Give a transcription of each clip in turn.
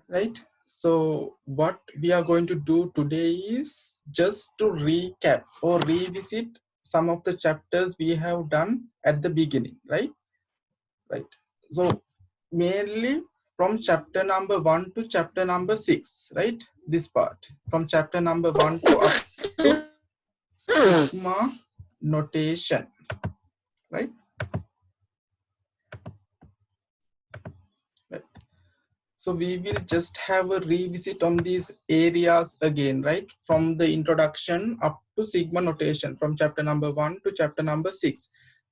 right? So what we are going to do today is just to recap or revisit some of the chapters we have done at the beginning, right? Right. So mainly from chapter number 1 to chapter number 6, right? This part from chapter number 1 to up to sigma notation, right? Right. So we will just have a revisit on these areas again, right? From the introduction up to sigma notation from chapter number 1 to chapter number 6.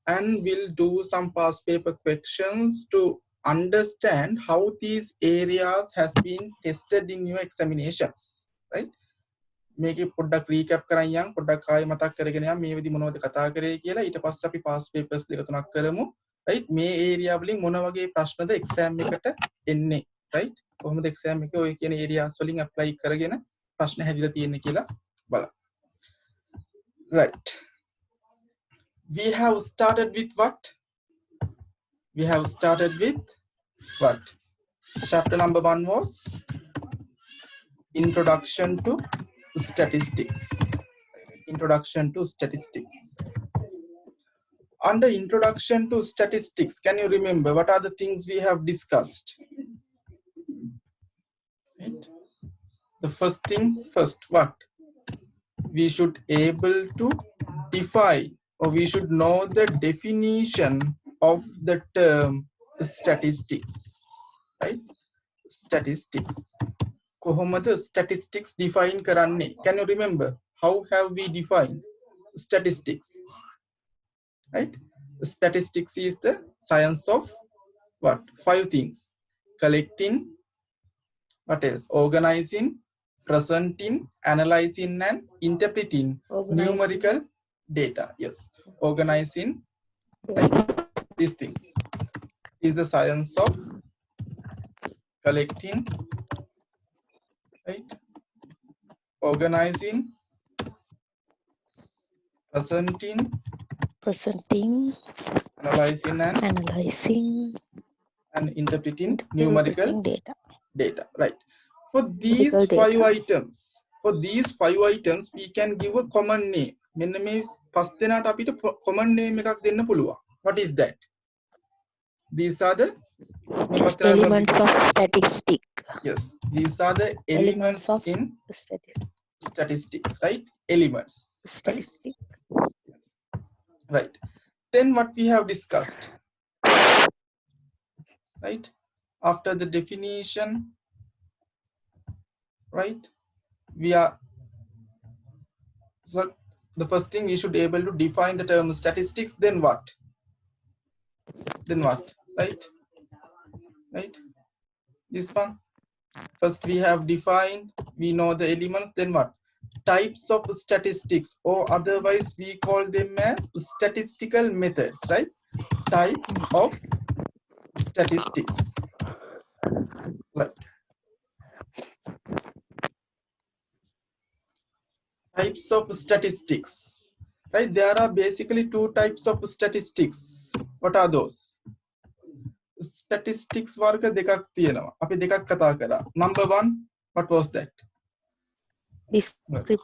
And we'll do some past paper questions to understand how these areas has been tested in your examinations, right? මේකේ පොඩ්ඩක් recap කරන් යන් පොඩ්ඩක් ආයෙ මතක් කරගෙන යන් මේ විදි මොනවද කතා කරේ කියලා ඊට පස්සේ අපි පාස් පේපර්ස් දෙක තුනක් කරමු right මේ ඒරියා වලින් මොන වගේ ප්‍රශ්නද එක්සෑම් එකට එන්නේ right කොහොමද එක්සෑම් එකේ ඔය කියන ඒරියාස් වලින් ඇප්ලයි කරගෙන ප්‍රශ්න හැදිලා තියෙන්නේ කියලා බලන්න right we have started with what chapter number 1 was introduction to statistics. Under introduction to statistics, can you remember what are the things we have discussed? Right? The first what? We should able to define or we should know the definition of the term statistics, right? Statistics. Kohomada statistics define karanne. Can you remember how have we defined statistics? Right? Statistics is the science of what? 5 things. Collecting, what else? Organizing, presenting, analyzing and interpreting numerical data. Yes. Organizing, right? These things is the science of collecting, right? Organizing, presenting, analyzing and interpreting numerical data, right? For these five items we can give a common name. මෙන්න මේ පස් දෙනාට අපිට common name එකක් දෙන්න පුළුවන්. What is that? These are the elements of statistics. Yes, these are the elements in statistics, right? Elements. Statistics. Right? Yes. Right. Then what we have discussed, right? After the definition, right? We are so the first thing we should be able to define the term statistics. Then what? Right? Right? This one. First we have defined, we know the elements, then what? Types of statistics, or otherwise we call them as statistical methods, right? Types of statistics. Right. Types of statistics, right? There are basically 2 types of statistics. What are those? Statistics වර්ග දෙකක් තියෙනවා. අපි දෙකක් කතා කරා. Number 1, what was that? Descriptive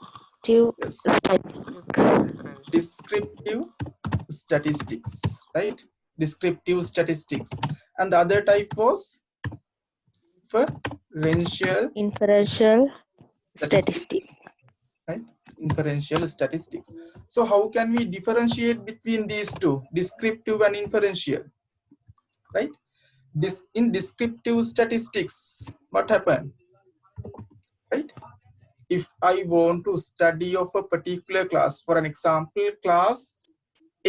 statistics, right? Descriptive statistics. And the other type was inferential statistics, right? Inferential statistics. So how can we differentiate between these two, descriptive and inferential, right? In descriptive statistics, what happened, right? If I want to study of a particular class, for an example, class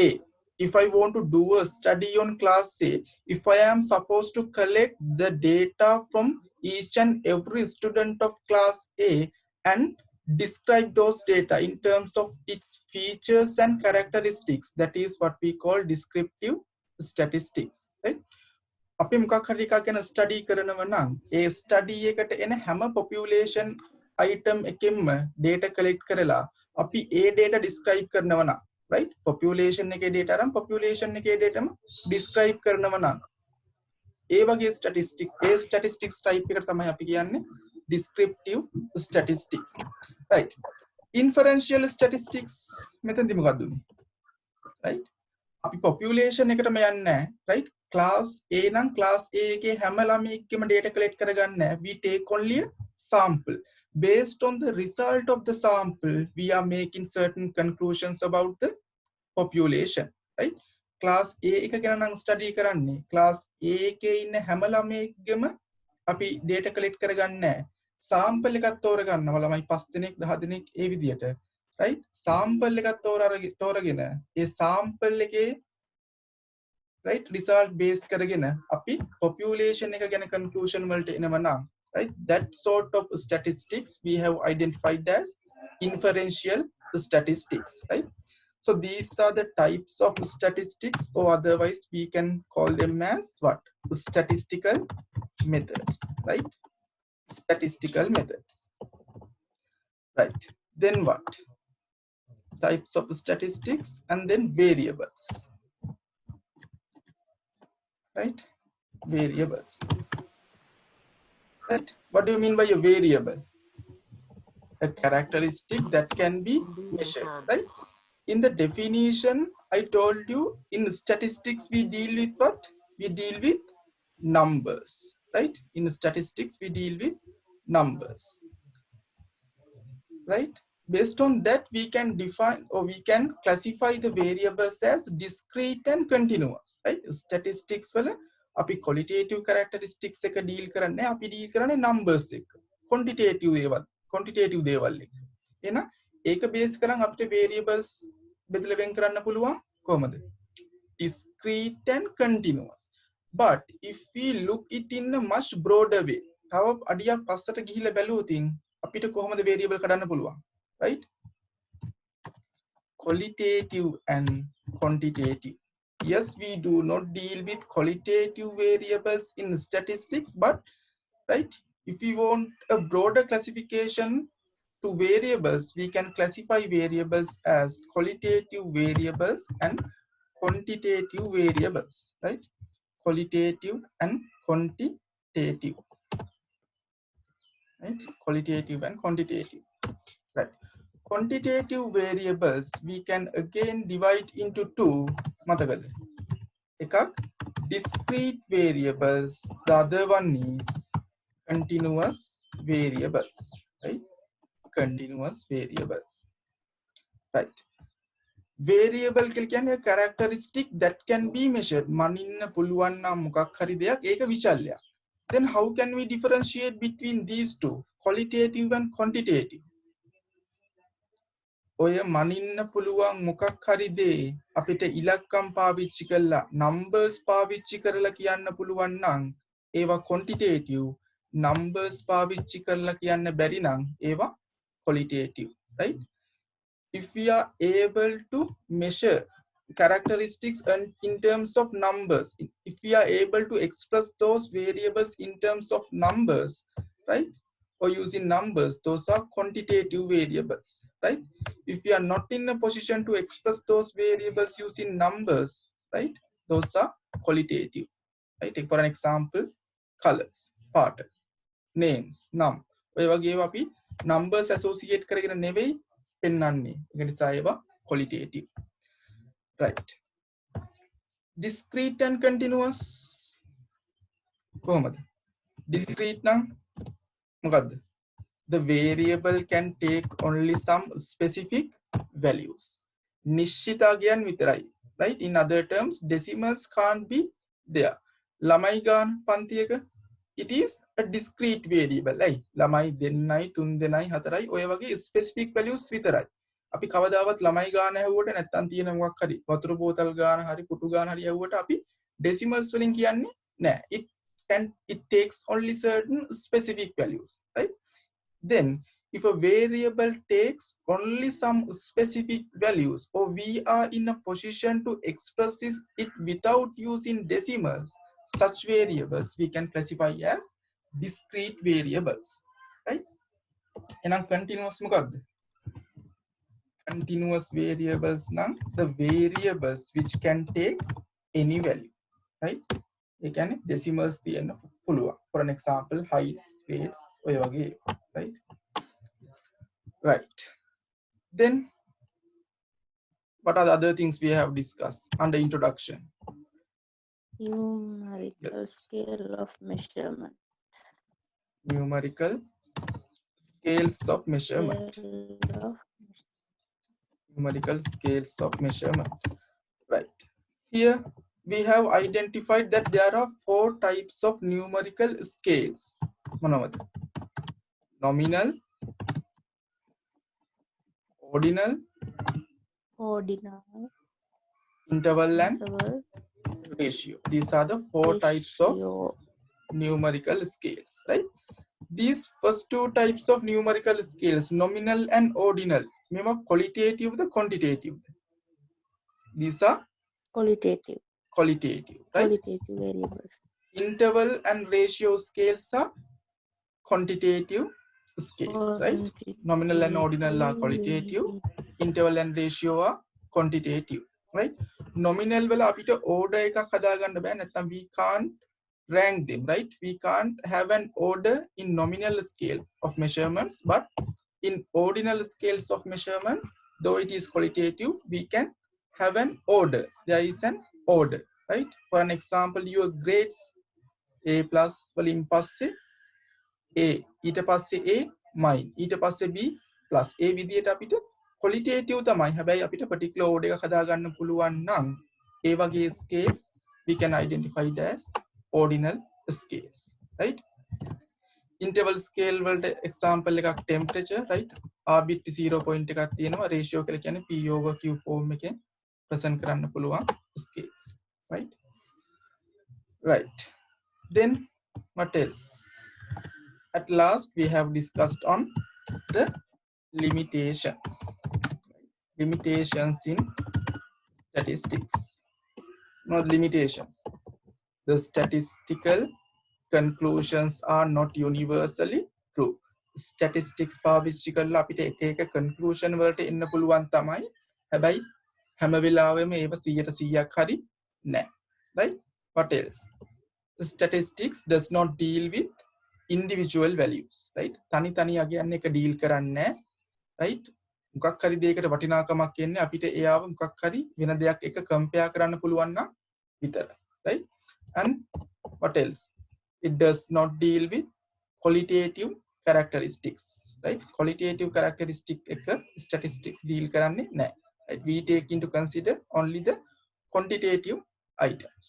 A, if I want to do a study on class A, if I am supposed to collect the data from each and every student of class A and describe those data in terms of its features and characteristics, that is what we call descriptive statistics, right? අපි මොකක් හරි එකක් ගැන study කරනවා නම් ඒ study එකට එන හැම පොපියුලේෂන් අයිටම් එකෙන්ම data collect කරලා අපි ඒ data describe කරනවා නම්, right? Population එකේ data නම් population එකේ data ම describe කරනවා නම්, ඒ වගේ statistics type එකට තමයි අපි කියන්නේ descriptive statistics. Right. Inferential statistics මෙතනදී මොකක්ද උනේ? Right. අපි population එකටම යන්නේ නැහැ. Right. Class A නම් class A එකේ හැම ළමයෙක්ගේම data collect කරගන්නේ නැහැ. We take only a sample. Based on the result of the sample, we are making certain conclusions about the population. Right. Class A එක ගැන නම් study කරන්නේ. Class A එකේ ඉන්න හැම ළමයෙක්ගේම අපි data collect කරගන්නේ නැහැ. sample එකක් තෝරගන්නවා ළමයි 5 දෙනෙක් 10 දෙනෙක් ඒ විදියට. Right. sample එකක් තෝරගෙන ඒ sample එකේ right result base කරගෙන අපි population එක ගැන conclusion වලට එනවා නම් right that sort of statistics we have identified as inferential statistics. Right. So these are the types of statistics, or otherwise we can call them as what? Statistical methods. Right. Statistical methods. Right. Then what? Types of statistics and then variables. Right. Variables. Right. What do you mean by a variable? A characteristic that can be measured. Right. In the definition, I told you in statistics we deal with what? We deal with numbers. Right. In statistics we deal with numbers. Right. Based on that we can define or we can classify the variables as discrete and continuous. Right. Statistics වල අපි qualitative characteristics එක deal කරන්නේ අපි deal කරන්නේ numbers එක. quantitative දේවල් එක. එහෙනම් ඒක base කරන් අපිට variables බෙදලා වෙන් කරන්න පුළුවන් කොහමද? Discrete and continuous. But if we look it in a much broader way, තව අඩියක් පස්සට ගිහිල්ලා බැලුවොත් අපිට කොහොමද variable කඩන්න පුළුවන්? Right. Qualitative and quantitative. Yes, we do not deal with qualitative variables in statistics, but right, if we want a broader classification to variables, we can classify variables as qualitative variables and quantitative variables. Right. Qualitative and quantitative. Right. Qualitative and quantitative. Right. Quantitative variables we can again divide into two. මතකද? එකක් discrete variables, the other one is continuous variables. Right. Continuous variables. Right. Variable කියලා කියන්නේ characteristic that can be measured. මනින්න පුළුවන් නම් මොකක් හරි දෙයක් ඒක විචල්‍යයක්. Then how can we differentiate between these two, qualitative and quantitative? ඔය මනින්න පුළුවන් මොකක් හරි දේ අපිට ඉලක්කම් පාවිච්චි කරලා numbers පාවිච්චි කරලා කියන්න පුළුවන් නම් ඒවා quantitative, numbers පාවිච්චි කරලා කියන්න බැරි නම් ඒවා qualitative. Right. If we are able to measure characteristics and in terms of numbers, if we are able to express those variables in terms of numbers, right, or using numbers, those are quantitative variables. Right. If we are not in a position to express those variables using numbers, right, those are qualitative. Right. Take for an example, colors, pattern, names, num. ඔය වගේ අපි numbers associate කරගෙන නෙවෙයි පෙන්වන්නේ. ඒක නිසා ඒවා qualitative. Right. Discrete and continuous කොහොමද? Discrete නම් මොකද්ද? The variable can take only some specific values. නිශ්චිතයන් විතරයි. Right. In other terms, decimals can't be there. ළමයි ගාන පන්තියක it is a discrete variable. Right. ළමයි 2යි 3 දෙනයි 4යි ඔය වගේ specific values විතරයි. අපි කවදාවත් ළමයි ගාන ඇහුවට නැත්තම් තියෙන මොකක් හරි වතුර බෝතල් ගාන හරි කුටු ගාන හරි ඇහුවට අපි decimals වලින් කියන්නේ නැහැ. It takes only certain specific values. Right. Then if a variable takes only some specific values, or we are in a position to express it without using decimals, such variables we can classify as discrete variables. Right. එහෙනම් continuous මොකක්ද? Continuous variables now the variables which can take any value. Right. ඒ කියන්නේ decimals තියෙන්න පුළුවන්. For an example, heights, weights ඔය වගේ right? Right. Then what are the other things we have discussed under introduction? Numerical Yes. scale of measurement. Numerical scales of measurement. Scale of Numerical scales of measurement. Right. Here we have identified that there are 4 types of numerical scales. Manawad. Nominal, ordinal, ordinal, interval, and interval, ratio. These are the 4 types of ratio. numerical scales, right? These first 2 types of numerical scales, nominal and ordinal, mema qualitative the quantitative. These are Qualitative. qualitative, right? Qualitative variables. Interval and ratio scales are quantitative scales, right? Nominal and ordinal are qualitative, interval and ratio are quantitative, right? Nominal වල අපිට order එකක් හදා ගන්න බෑ, නැත්නම් we can't rank them, right? We can't have an order in nominal scale of measurements, but in ordinal scales of measurement, though it is qualitative, we can have an order. There is an order, right? For an example, your grades A plus වලින් පස්සේ A ඊට පස්සේ A mine ඊට පස්සේ B plus A විදියට අපිට qualitative තමයි. හැබැයි අපිට particular order එකක් හදා ගන්න පුළුවන් නම් ඒ වගේ scales we can identify it as ordinal scales, right? Interval scale වලට example එකක් temperature, right? arbitrary 0 point එකක් තියෙනවා, ratio කියලා කියන්නේ P over Q form එකෙන් present කරන්න පුළුවන් scales, right? Right. Then what else? At last we have discussed on the limitations. Limitations in statistics. Not limitations. The statistical conclusions are not universally true. Statistics පාවිච්චි කරලා අපිට එක එක conclusion වලට එන්න පුළුවන් තමයි. හැබැයි හැම වෙලාවෙම ඒව 100% හරි නෑ. Right? What else? Statistics does not deal with individual values, right? තනි තනි අගයන් එක deal කරන්නේ, right? මොකක් හරි දෙයකට වටිනාකමක් එන්නේ අපිට එයාව මොකක් හරි වෙන දෙයක් එක compare කරන්න පුළුවන් නම් විතරයි, right? And what else? It does not deal with qualitative characteristics, right? Qualitative characteristic එක statistics deal කරන්නේ නැහැ, right? We take into consider only the quantitative items,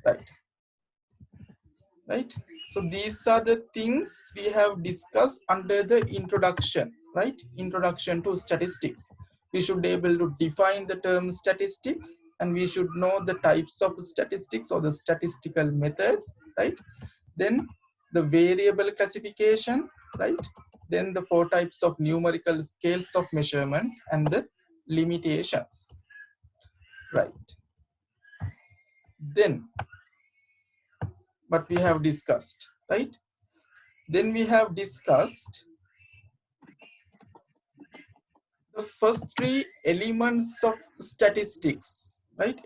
right? Right? So these are the things we have discussed under the introduction, right? Introduction to statistics. We should be able to define the term statistics, and we should know the types of statistics or the statistical methods, right? Then the variable classification, right? Then the 4 types of numerical scales of measurement and the limitations, right? Then what we have discussed, right? Then we have discussed the first 3 elements of statistics, right?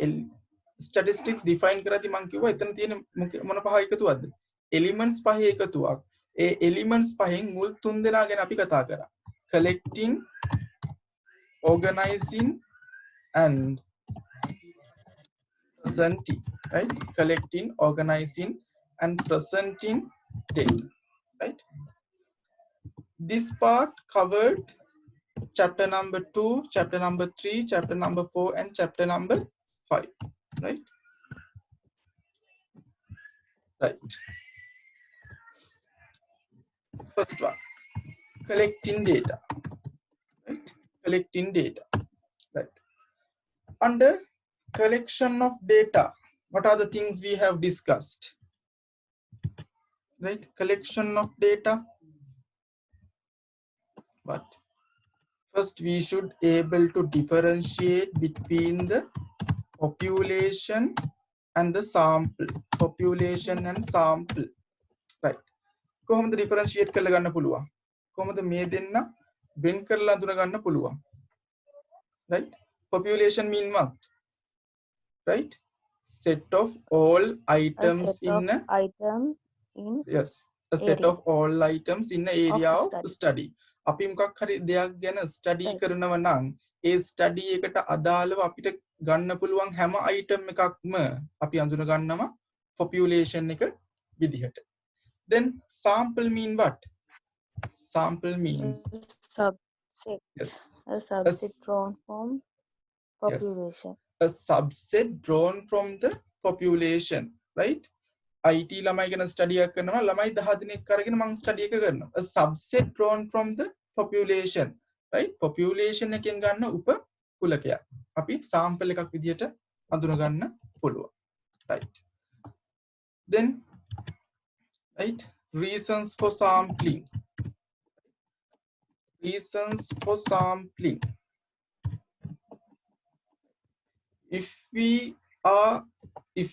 Statistics define කරද්දී මම කිව්වා එතන තියෙන මොන පහ එකතුවක්ද? Elements පහේ එකතුවක්. ඒ elements පහෙන් මුල් 3 දෙනා ගැන අපි කතා කරා. Collecting, organizing and presenting, right? Collecting, organizing and presenting data, right? This part covered chapter number 2, chapter number 3, chapter number 4 and chapter number 5, right? Right. First one, collecting data, right? Collecting data, right? Under collection of data, what are the things we have discussed, right? Collection of data, but first we should able to differentiate between the population and the sample. Population and sample, right? කොහොමද differentiate කරලා ගන්න පුළුවන්? කොහොමද මේ දෙන්න වෙන් කරලා අඳුන ගන්න පුළුවන්? Right? Population mean what? Right? set of all A items set in of a, items in yes, a set area of all items in a of area the of study. study. අපි මොකක් හරි දෙයක් ගැන study Study. කරනවා නම් ඒ study එකට අදාළව අපිට ගන්න පුළුවන් හැම අයිටම් එකක්ම අපි අඳුන ගන්නවා population එක විදිහට. Then sample mean what? Sample means, A subset. yes, A a, subset drawn from yes, population. a subset drawn from the population, right? IT ළමයි ගැන ස්ටඩි එකක් කරනවා ළමයි 10 දිනක් අරගෙන මම ස්ටඩි එක කරනවා. A subset drawn from the population, right? population එකෙන් ගන්න උප කුලකයක්. අපි sample එකක් විදියට අඳුන ගන්න පුළුවන්. right? Then, right, reasons for sampling. Reasons for sampling. If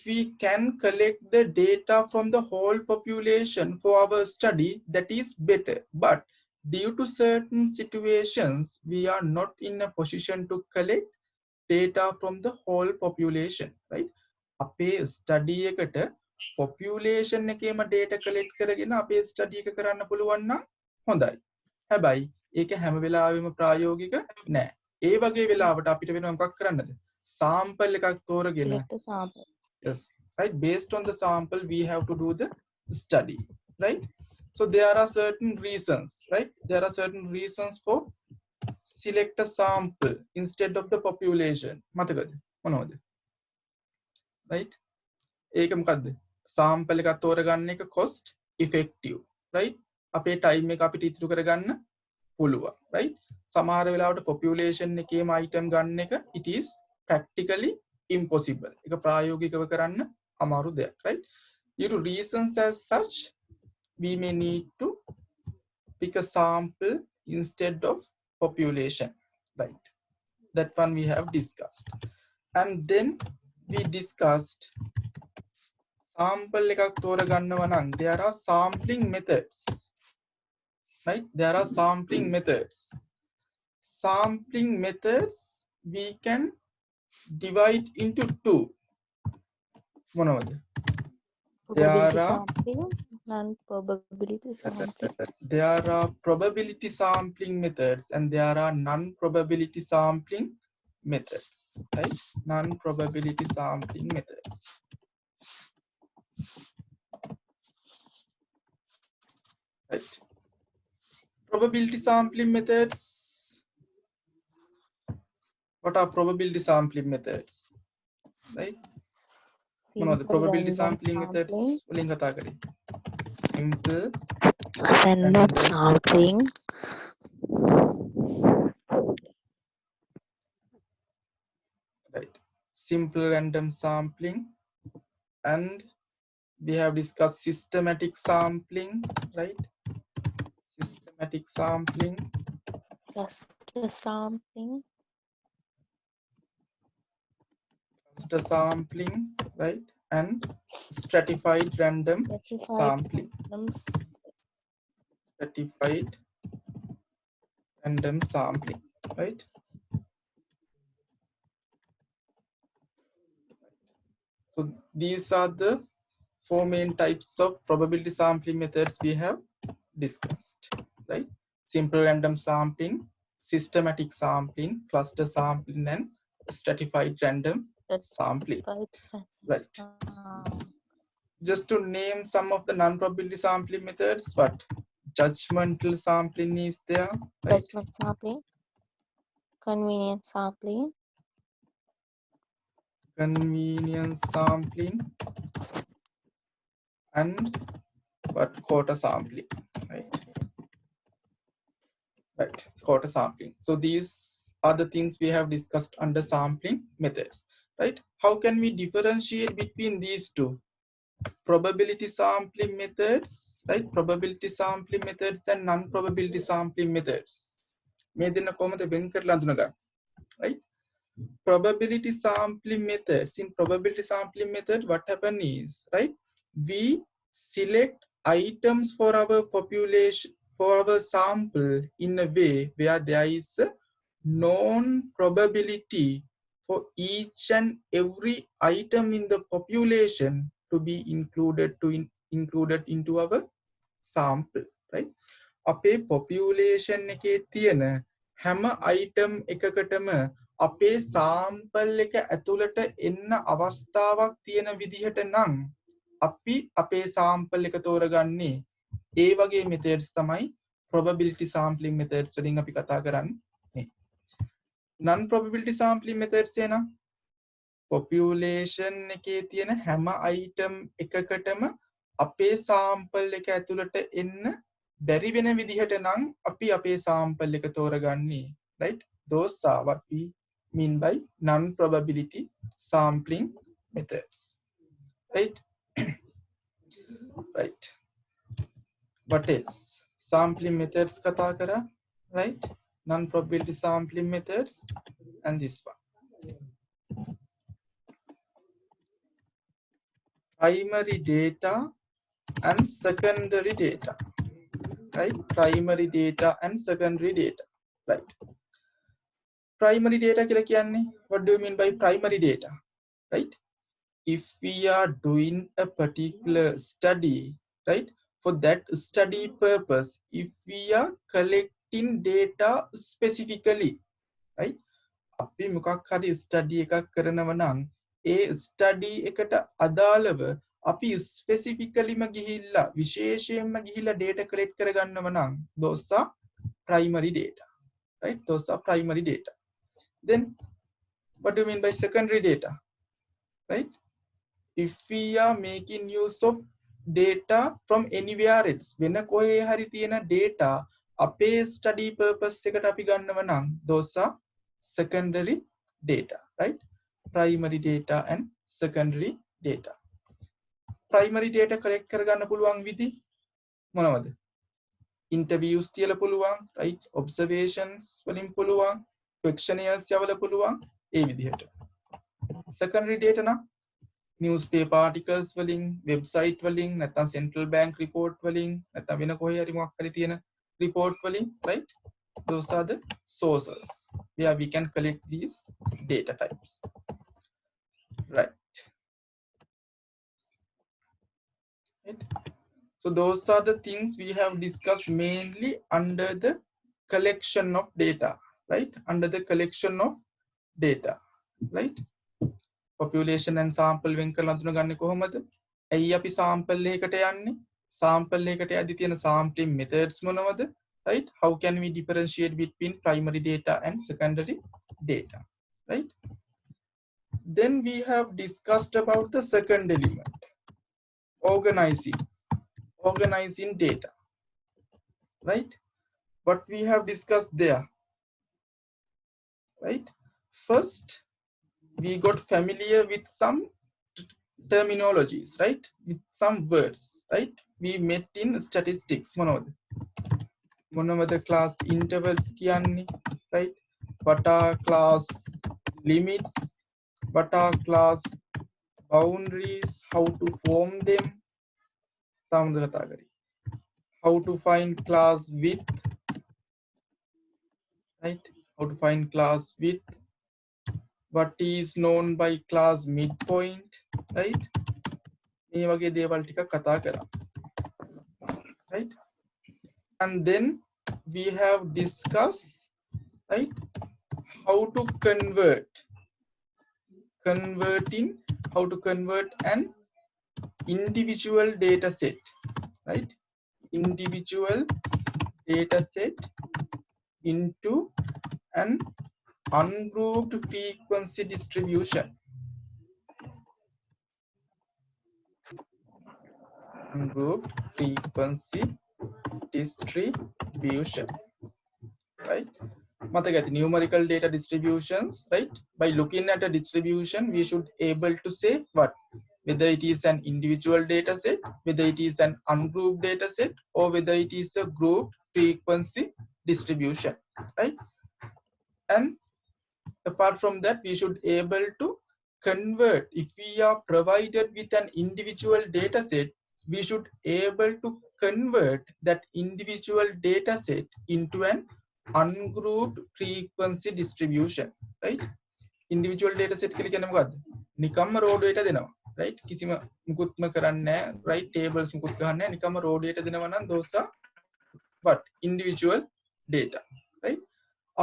we can collect the data from the whole population for our study, that is better. But due to certain situations, we are not in a position to collect data from the whole population, right? අපේ study එකට population එකේම data collect කරගෙන අපේ study එක කරන්න පුළුවන් නම් හොඳයි. හැබැයි ඒක හැම වෙලාවෙම ප්‍රායෝගික නෑ. ඒ වගේ වෙලාවට අපිට වෙනවා මොකක් කරන්නද? sample එකක් තෝරගෙන, Select a sample. yes, right, based on the sample we have to do the study, right? So there are certain reasons, right? There are certain reasons for select a sample instead of the population. මතකද මොනවද? right? ඒක මොකද්ද? sample එකක් තෝරගන්න එක cost effective, right? අපේ time එක අපිට ඉතුරු කරගන්න පුළුවන්, right? සමහර වෙලාවට population එකේම item ගන්න එක it is practically impossible. ඒක ප්‍රායෝගිකව කරන්න අමාරු දෙයක්, right? Due to reasons as such, we may need to pick a sample instead of population, right? That one we have discussed. And then we discussed sample එකක් තෝරගන්නවා නම් there are sampling methods, right? There are sampling methods. Sampling methods we can divide into two. මොනවද? Probability There are, sampling, non-probability sampling. there are probability sampling methods and there are non-probability sampling methods, right? Non-probability sampling methods. Right? Probability sampling methods. What are probability sampling methods? Right? මොනවද Simple probability random sampling methods sampling. වලින් කතා කරේ? Simple Random random sampling. right? Simple random sampling, and we have discussed systematic sampling, right? Systematic sampling, Cluster sampling. cluster sampling, right? And stratified random Specified sampling. samples. Stratified random sampling, right? So these are the four main types of probability sampling methods we have discussed, right? Simple random sampling, systematic sampling, cluster sampling, and stratified random sampling, right? Just to name some of the non-probability sampling methods, what? Judgmental sampling is there, right? Judgment sampling. Convenience sampling. Convenience sampling, and what? Quota sampling, right? Right, quota sampling. So these are the things we have discussed under sampling methods, right? How can we differentiate between these two? Probability sampling methods, right? Probability sampling methods and non-probability sampling methods. මේ දෙන්න කොහොමද වෙන් කරලා අඳුනගන්නේ? right? Probability sampling methods, in probability sampling method what happen is, right, we select items for our population, for our sample, in a way where there is a known probability for each and every item in the population to be included into our sample, right? අපේ population එකේ තියෙන හැම item එකකටම අපේ sample එක ඇතුළට එන්න අවස්ථාවක් තියෙන විදිහට නම් අපි අපේ sample එක තෝරගන්නේ ඒ වගේ methods තමයි probability sampling methods වලින් අපි කතා කරන්නේ. non probability sampling methods එන population එකේ තියෙන හැම item එකකටම අපේ sample එක ඇතුළට එන්න බැරි වෙන විදිහට නම් අපි අපේ sample එක තෝරගන්නේ, right? Those are what we mean by non probability sampling methods, right? Right. What else? Sampling methods kata kara, right? Non probability sampling methods and this one. Primary data and secondary data, right? Primary data and secondary data, right? Primary data kila kiyanne, what do you mean by primary data, right? If we are doing a particular study, right, for that study purpose, if we are collecting data specifically, right, අපි මොකක් හරි study එකක් කරනවා නම් ඒ study එකට අදාළව අපි ස්පෙસિෆිකලිම ගිහිල්ලා විශේෂයෙන්ම ගිහිල්ලා data collect කරගන්නවා නම් those are primary data, right? Those are primary data. Then what do you mean by secondary data, right? If we are making use of data from anywhere else, වෙන කොහේ හරි තියෙන data අපේ study purpose එකට අපි ගන්නවා නම් those are secondary data, right? Primary data and secondary data. Primary data collect කරගන්න පුළුවන් විදි මොනවද? Interviews තියලා පුළුවන්, right? Observations වලින් පුළුවන්, questionnaires යවලා පුළුවන් ඒ විදිහට. Secondary data නම් newspaper articles වලින්, website වලින්, නැත්නම් central bank report වලින්, නැත්නම් වෙන කොහේ හරි මොකක් හරි තියෙන report වලින්, right? Those are the sources where we can collect these data types, right? Right? So those are the things we have discussed mainly under the collection of data, right? Under the collection of data, right? Population and sample වෙන් කරලා අඳුන ගන්නේ කොහොමද? ඇයි අපි sample එකකට යන්නේ? Sample එකට යද්දි තියෙන sampling methods මොනවද? Right? How can we differentiate between primary data and secondary data, right? Then we have discussed about the second element, organizing data, right? What we have discussed there, right? First, we got familiar with some terminologies, right? With some words, right? We met in statistics, මොනවද class intervals කියන්නේ, right? What are class limits? What are class boundaries? How to form them? How to find class width, right? How to find class width? What is known by class midpoint, right? මේ වගේ දේවල් ටික කතා කරා, right? And then we have discussed, right, how to convert an individual data set, right? Individual data set into an ungrouped frequency distribution. Ungrouped frequency distribution, right? මතක numerical data distributions, right? By looking at a distribution, we should able to say what? Whether it is an individual data set, whether it is an ungrouped data set, or whether it is a grouped frequency distribution, right? And apart from that, we should able to convert. If we are provided with an individual data set, we should able to convert that individual data set into an ungrouped frequency distribution, right? individual data set කියලා කියන්නේ මොකද්ද? නිකම්ම raw data දෙනවා. right? කිසිම මුකුත්ම කරන්නේ නැහැ. right? tables මුකුත් ගහන්නේ නැහැ. නිකම්ම raw data දෙනවා නම් those are what? individual data. right?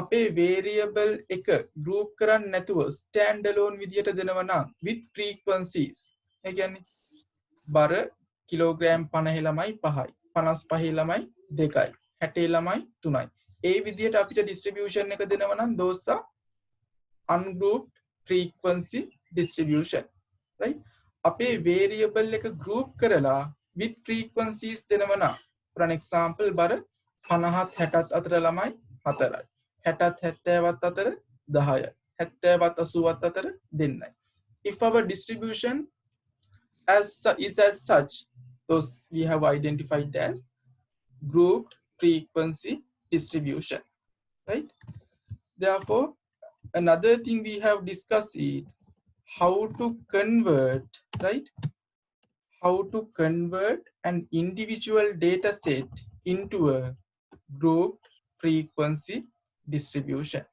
අපේ variable එක group කරන්නේ නැතුව stand alone විදියට දෙනවා නම් with frequencies. ඒ කියන්නේ බර කිලෝග්‍රෑම් 50 ළමයි 5යි 55 ළමයි 2යි 60 ළමයි 3යි ඒ විදිහට අපිට distribution එක දෙනවා නම් those are ungrouped frequency distribution, right? අපේ variable එක group කරලා with frequencies දෙනවා නම් for an example බර 50ත් 60ත් අතර ළමයි 4යි 60ත් 70ත් අතර 10යි 70ත් 80ත් අතර 2යි. if our distribution is as such, those we have identified as grouped frequency distribution, right? Therefore, another thing we have discussed is how to convert, right? How to convert an individual data set into a grouped frequency distribution.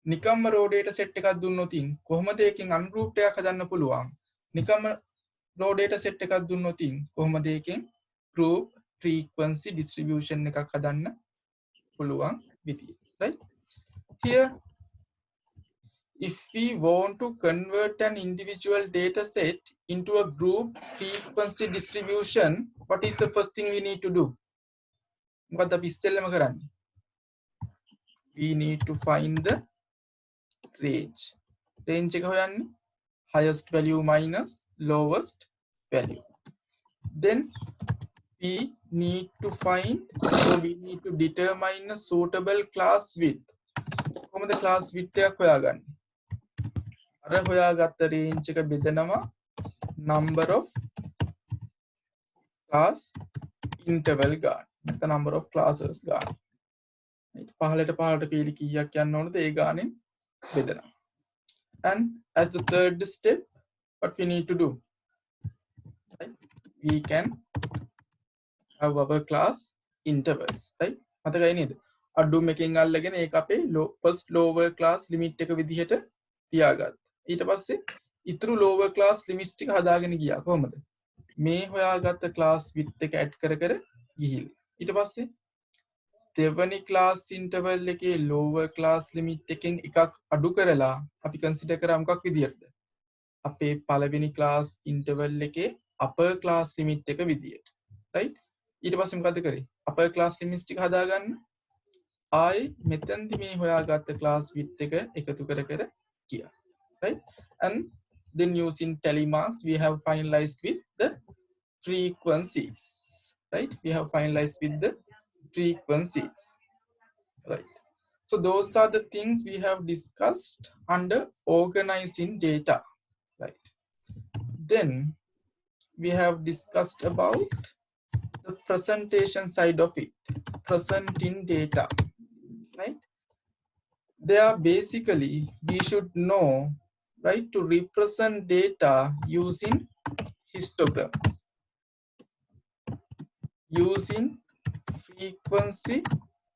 නිකම්ම raw data set එකක් දුන්නොතින් කොහොමද ඒකෙන් ungrouped එකක් හදන්න පුළුවන්? නිකම්ම raw data set එකක් දුන්නොතින් කොහොමද ඒකෙන් group frequency distribution එකක් හදන්න පුළුවන් විදිය, right? Here, if we want to convert an individual data set into a group frequency distribution, what is the first thing we need to do? මොකක්ද අපි ඉස්සෙල්ලම කරන්නේ? We need to find the range. Range එක හොයන්නේ highest value minus lowest value. Then we need to find, or we need to determine a suitable class width. කොහොමද class width එකක් හොයාගන්නේ? අර හොයාගත්ත range එක බෙදනවා number of class interval ගන්න. නැත්නම් number of classes ගන්න. right? පහලට පීලි කීයක් යන්න ඕනද ඒ ගානෙන් බෙදනවා. And as the third step, what we need to do? Right? We can have our class intervals, right? මතකයි නේද? අඩුම එකෙන් අල්ලගෙන ඒක අපේ first lower class limit එක විදිහට තියාගත්තා. ඊට පස්සේ ඉතුරු lower class limits ටික හදාගෙන ගියා. කොහොමද? මේ හොයාගත්ත class width එක add කර කර ගිහිල්ලා. ඊට පස්සේ දෙවනි class interval එකේ lower class limit එකෙන් එකක් අඩු කරලා අපි consider කරා මොකක් විදියටද? අපේ පළවෙනි class interval එකේ upper class limit එක විදියට. right? ඊට පස්සේ මොකද කරේ? upper class limits ටික හදාගන්න ආයි මෙතෙන්දි මේ හොයාගත්ත class width එක එකතු කර කර ගියා. right? And then using tally marks we have finalized with the frequencies. right? We have finalized with the frequencies. right? So those are the things we have discussed under organizing data. right? Then we have discussed about the presentation side of it, presenting data. right? There basically we should know, right, to represent data using histograms, using frequency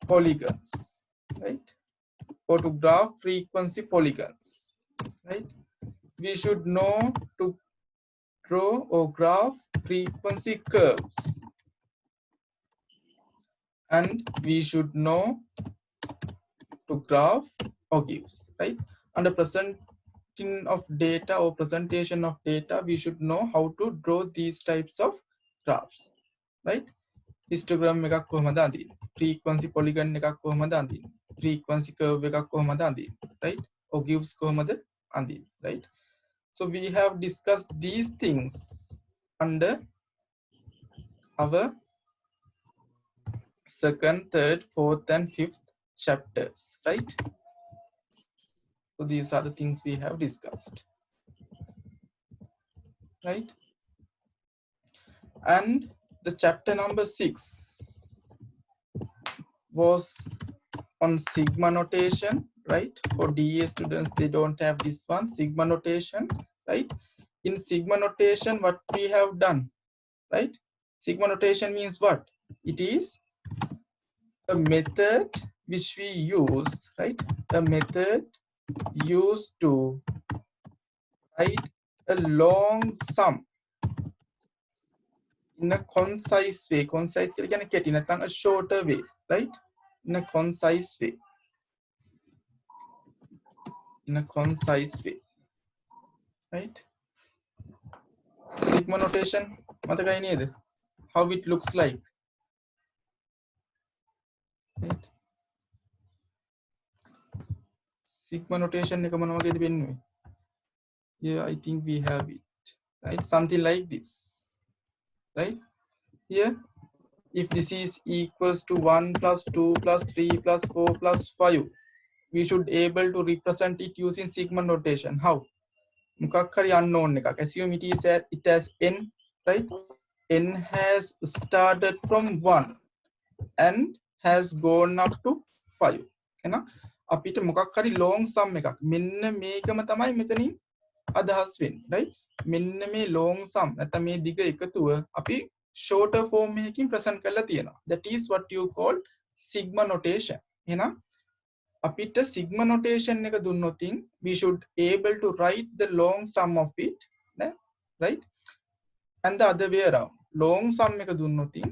polygons, right? Or to graph frequency polygons, right? We should know to draw or graph frequency curves, and we should know to graph ogives, right? Under presenting of data or presentation of data, we should know how to draw these types of graphs, right? histogram එකක් කොහමද අඳින්නේ? frequency polygon එකක් කොහමද අඳින්නේ? frequency curve එකක් කොහමද අඳින්නේ? right? ogives කොහමද අඳින්නේ? right? So we have discussed these things under our second, third, fourth, and fifth chapters, right? So these are the things we have discussed, right? And the chapter number 6 was on sigma notation, right? For DA students, they don't have this one, sigma notation, right? In sigma notation, what we have done, right? Sigma notation means what? It is a method which we use, right? A method used to write a long sum in a concise way. Concise කියලා කියන්නේ කෙටි නැත්නම් a shorter way, right? In a concise way. In a concise way, right? Sigma notation මතකයි නේද? How it looks like, right? Sigma notation එක මොන වගේද වෙන්නේ? Yeah, I think we have it, right? Something like this, right? Here, if this is equals to 1 plus 2 plus 3 plus 4 plus 5, we should able to represent it using sigma notation. How? මොකක් හරි unknown එකක්. Assume it is at it has n, right? N has started from 1 and has gone up to 5. එහෙනම් අපිට මොකක් හරි long sum එකක්. මෙන්න මේකම තමයි මෙතනින් අදහස් වෙන්නේ, right? මෙන්න මේ long sum නැත්නම් මේ දිග එකතුව අපි shorter form එකකින් present කරලා තියෙනවා. That is what you call sigma notation. එහෙනම් අපිට sigma notation එක දුන්නොතින් we should able to write the long sum of it, right? And the other way around, long sum එක දුන්නොතින්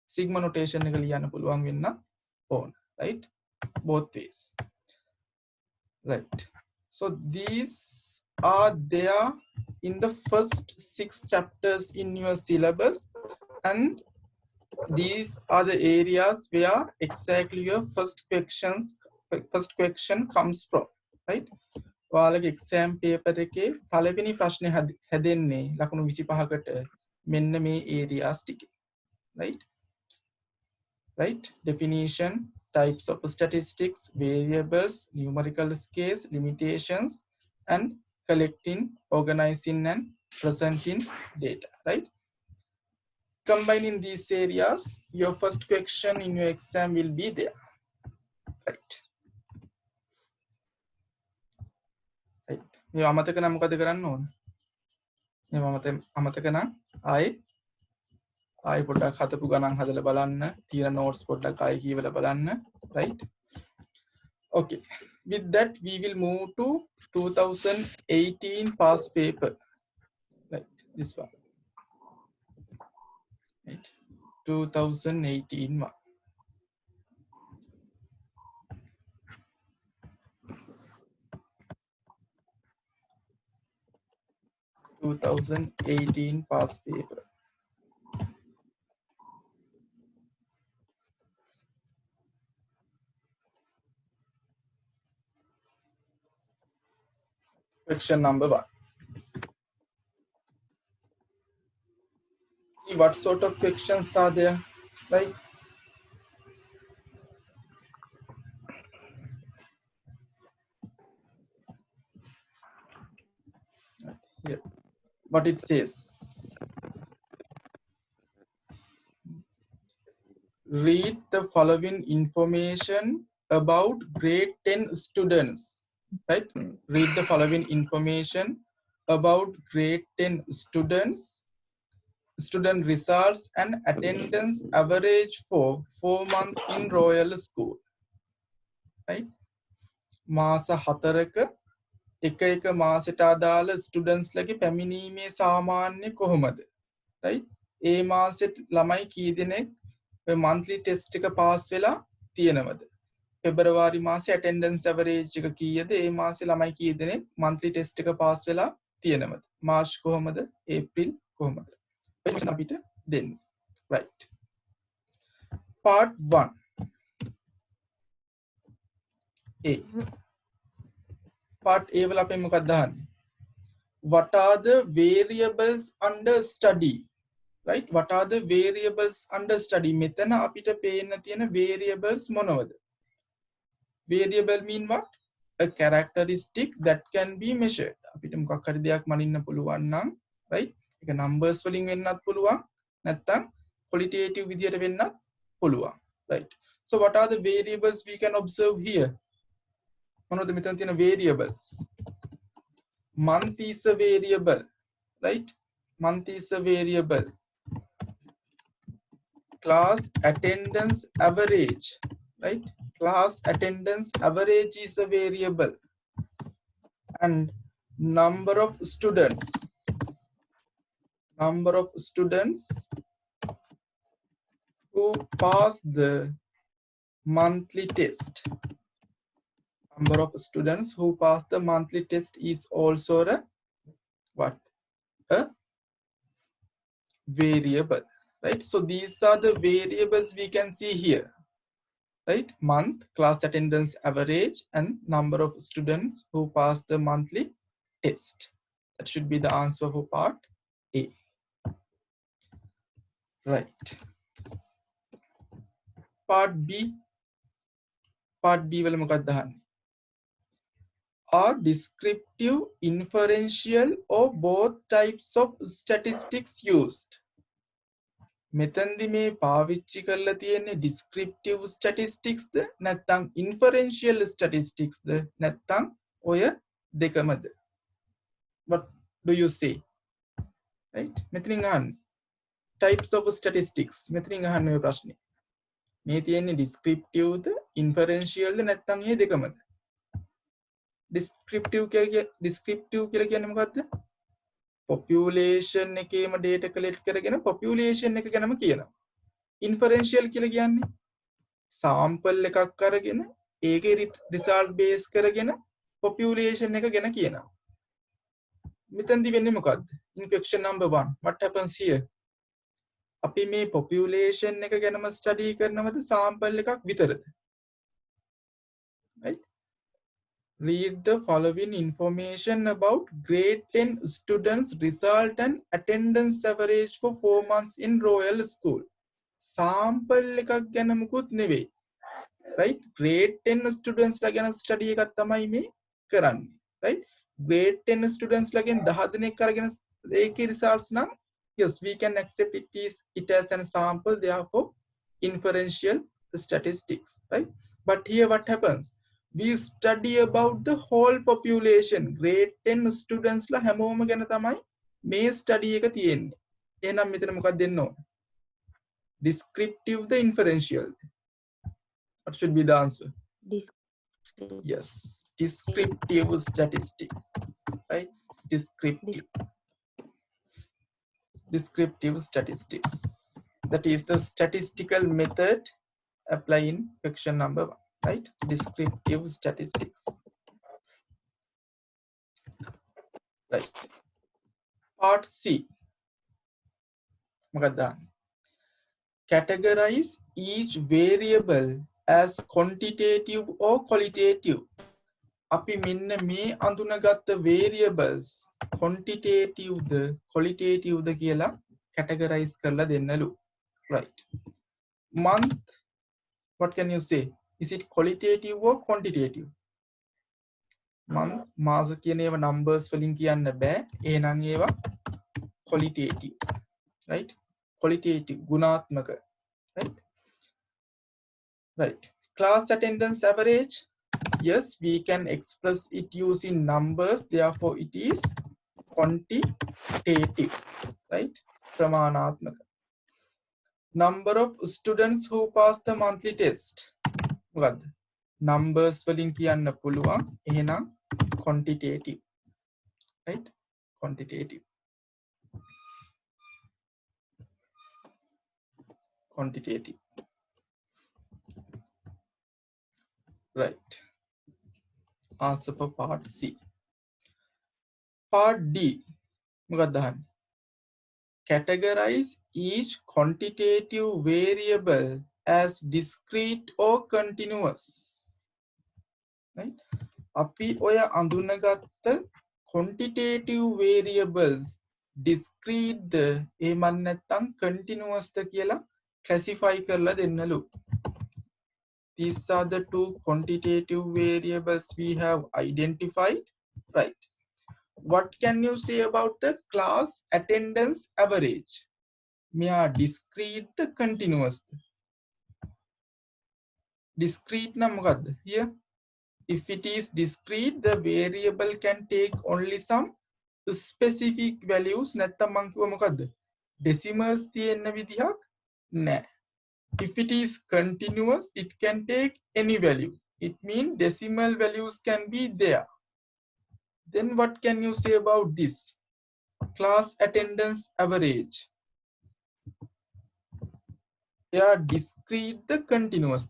sigma notation එක ලියන්න පුළුවන් වෙන්න ඕන, right? Both ways, right? So these are there in the first 6 chapters in your syllabus, and these are the areas where exactly your first question comes from, right? ඔයාලගේ exam paper එකේ පළවෙනි ප්‍රශ්නේ හැදෙන්නේ ලකුණු 25කට මෙන්න මේ areas ටිකේ, right? Right? Definition, types of statistics, variables, numerical scales, limitations, and collecting, organizing, and presenting data, right? Combining these areas, your first question in your exam will be there, right? Right. මේ අමතක නම් මොකද කරන්න ඕන? මේ අමතක නම් ආයෙ පොඩ්ඩක් හතපු ගණන් හදලා බලන්න, තියෙන notes පොඩ්ඩක් ආයෙ කියවලා බලන්න, right? Okay. With that, we will move to 2018 past paper, right? This one, right? 2018 one. Past paper. Question number 1. See what sort of questions are there, right? Here, what it says. Read the following information about grade 10 students, right? Read the following information about grade 10 students, student results and attendance average for 4 months in Royal School, right? මාස 4ක එක මාසෙට අදාළ students ලගේ පැමිණීමේ සාමාන්‍ය කොහොමද, right? ඒ මාසෙට ළමයි කී දෙනෙක් ඔය monthly test එක පාස් වෙලා තියෙනවද? පෙබරවාරි මාසේ attendance average එක කීයද? ඒ මාසේ ළමයි කී දෙනෙක් monthly test එක පාස් වෙලා තියෙනවද? මාර්ච් කොහොමද? ඒප්‍රිල් කොහොමද? ඒක අපිට දෙන්න, right? Part 1 A. Part A වල අපි මොකක්ද දාන්නේ? What are the variables under study? Right? What are the variables under study? මෙතන අපිට පේන්න තියෙන variables මොනවද? Variable mean what? A characteristic that can be measured. අපිට මොකක් හරි දෙයක් මනින්න පුළුවන් නම්, right? ඒක numbers වලින් වෙන්නත් පුළුවන්, නැත්නම් qualitative විදියට වෙන්නත් පුළුවන්, right? So what are the variables we can observe here? මොනවද මෙතන තියෙන variables? Month is a variable, right? Month is a variable. Class attendance average, right? Class attendance average is a variable. and number of students who pass the monthly test. Number of students who pass the monthly test is also a what? A variable, right? So these are the variables we can see here, right? Month, class attendance average, and number of students who pass the monthly test. That should be the answer for part A, right? Part B වල මොකක්ද අහන්නේ? Are descriptive, inferential, or both types of statistics used? මෙතනදි මේ පාවිච්චි කරලා තියෙන්නේ descriptive statistics ද නැත්නම් inferential statistics ද නැත්නම් ඔය දෙකමද? What do you say? Right? මෙතනින් අහන්නේ types of statistics. මෙතනින් අහන්නේ ඔය ප්‍රශ්නේ. මේ තියෙන්නේ descriptive ද inferential ද නැත්නම් මේ දෙකමද? descriptive කියලා කියන්නේ මොකද්ද? population එකේම data collect කරගෙන population එක ගැනම කියනවා. inferential කියලා කියන්නේ sample එකක් අරගෙන ඒකේ result base කරගෙන population එක ගැන කියනවා. මෙතනදි වෙන්නේ මොකද්ද? in question number 1 what happens here? අපි මේ population එක ගැනම study කරනවද sample එකක් විතරද? Right? Read the following information about grade 10 students result and attendance average for 4 months in Royal School. Sample එකක් ගැන මුකුත් නෙවෙයි. Right? Grade 10 students ලා ගැන study එකක් තමයි මේ කරන්නේ. Right? Grade 10 students ලාගෙන් 10 දෙනෙක් අරගෙන ඒකේ results නම් yes we can accept it as an sample, therefore inferential statistics, right? But here what happens? We study about the whole population. Grade 10 students ලා හැමෝම ගැන තමයි මේ study එක තියෙන්නේ. එහෙනම් මෙතන මොකක්ද දෙන්න ඕන? Descriptive the inferential. What should be the answer? Descriptive. Yes, descriptive statistics, right? Descriptive statistics. That is the statistical method applied in section number 1, right? Descriptive statistics, right? Part C. Categorize each variable as quantitative or qualitative. අපි මෙන්න මේ අඳුනගත්ත variables quantitative ද qualitative ද කියලා categorize කරලා දෙන්නලු, right? Month, what can you say? Is it qualitative or quantitative? Month, මාස කියන ඒවා numbers වලින් කියන්න බෑ. එහෙනම් ඒවා qualitative, right? Qualitative ගුණාත්මක, right? Right. Class attendance average, yes we can express it using numbers, therefore it is quantitative, right? ප්‍රමාණාත්මක. Number of students who pass the monthly test, මොකද්ද? numbers වලින් කියන්න පුළුවන්. එහෙනම් quantitative, right? quantitative right. Answer for part C. Part D, මොකක්ද අහන්නේ? Categorize each quantitative variable as discrete or continuous, right? අපි ඔය අඳුනගත්ත quantitative variables discrete ද එහෙම නැත්නම් continuous ද කියලා classify කරලා දෙන්නලු. These are the two quantitative variables we have identified, right? What can you say about the class attendance average? මෙයා discrete ද continuous ද? Discrete නම් මොකද්ද? Here if it is discrete, the variable can take only some specific values. නැත්තම් මං කිව්ව මොකද්ද? decimals තියෙන විදිහක් නෑ. If it is continuous, it can take any value. It means decimal values can be there. Then what can you say about this? Class attendance average. Yeah, discrete the continuous.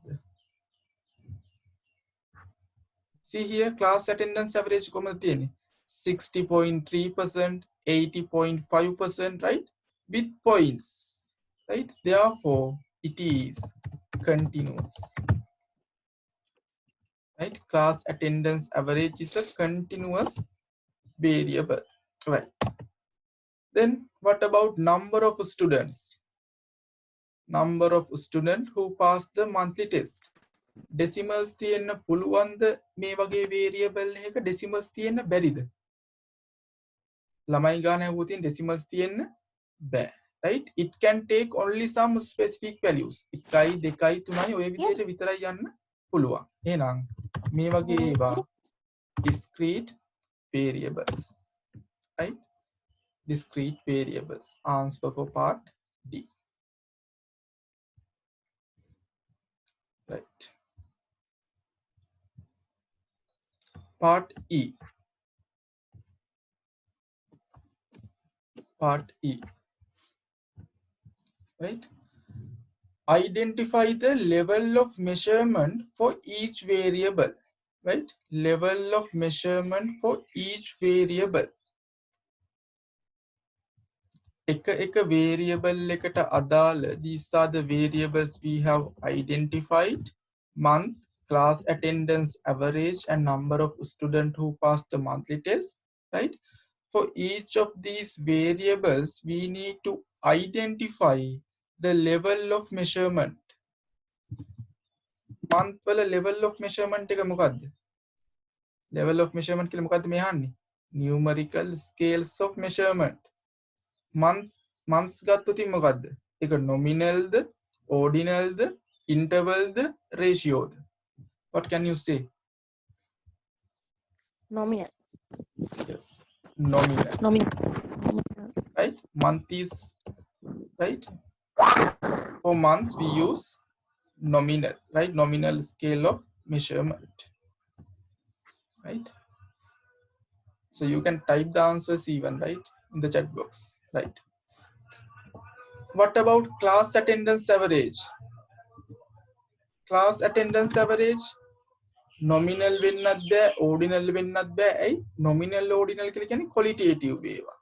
See here, class attendance average 60.3%, 80.5%, right? With points, right? Therefore, it is continuous, right? Class attendance average is a continuous variable, right? Then what about number of students? Number of students who pass the monthly test. Decimals තියෙන්න පුළුවන්ද මේ වගේ variable එකක decimals තියෙන්න බැරිද? ළමයි ගාන ඇහුවොතින් decimals තියෙන්න බෑ. Right? It can take only some specific values. 1යි 2යි 3යි ඔය විදිහට විතරයි යන්න පුළුවන්. එහෙනම් මේ වගේ ඒවා discrete variables. Right? Discrete variables. Answer for part D. Right. Part E. Part E. Right? Identify the level of measurement for each variable. Right? Level of measurement for each variable. එක variable එකට අදාළ these are the variables we have identified: month, class attendance average, and number of students who pass the monthly test. Right? For each of these variables we need to identify the level of measurement. month වල level of measurement එක මොකක්ද? level of measurement කියලා මොකක්ද මේ අහන්නේ? numerical scales of measurement. months ගත්තොතින් මොකක්ද? ඒක nominal the, ordinal the, interval the, ratio the? What can you say? Nominal. Yes, nominal. Nominal. Right? Month is right. For months we use nominal, right? Nominal scale of measurement. Right? So you can type the answers even, right, in the chat box, right? What about class attendance average? Class attendance average nominal වෙන්නත් බෑ, ordinal වෙන්නත් බෑ. ඇයි? nominal ordinal කියලා කියන්නේ qualitative ඒවා.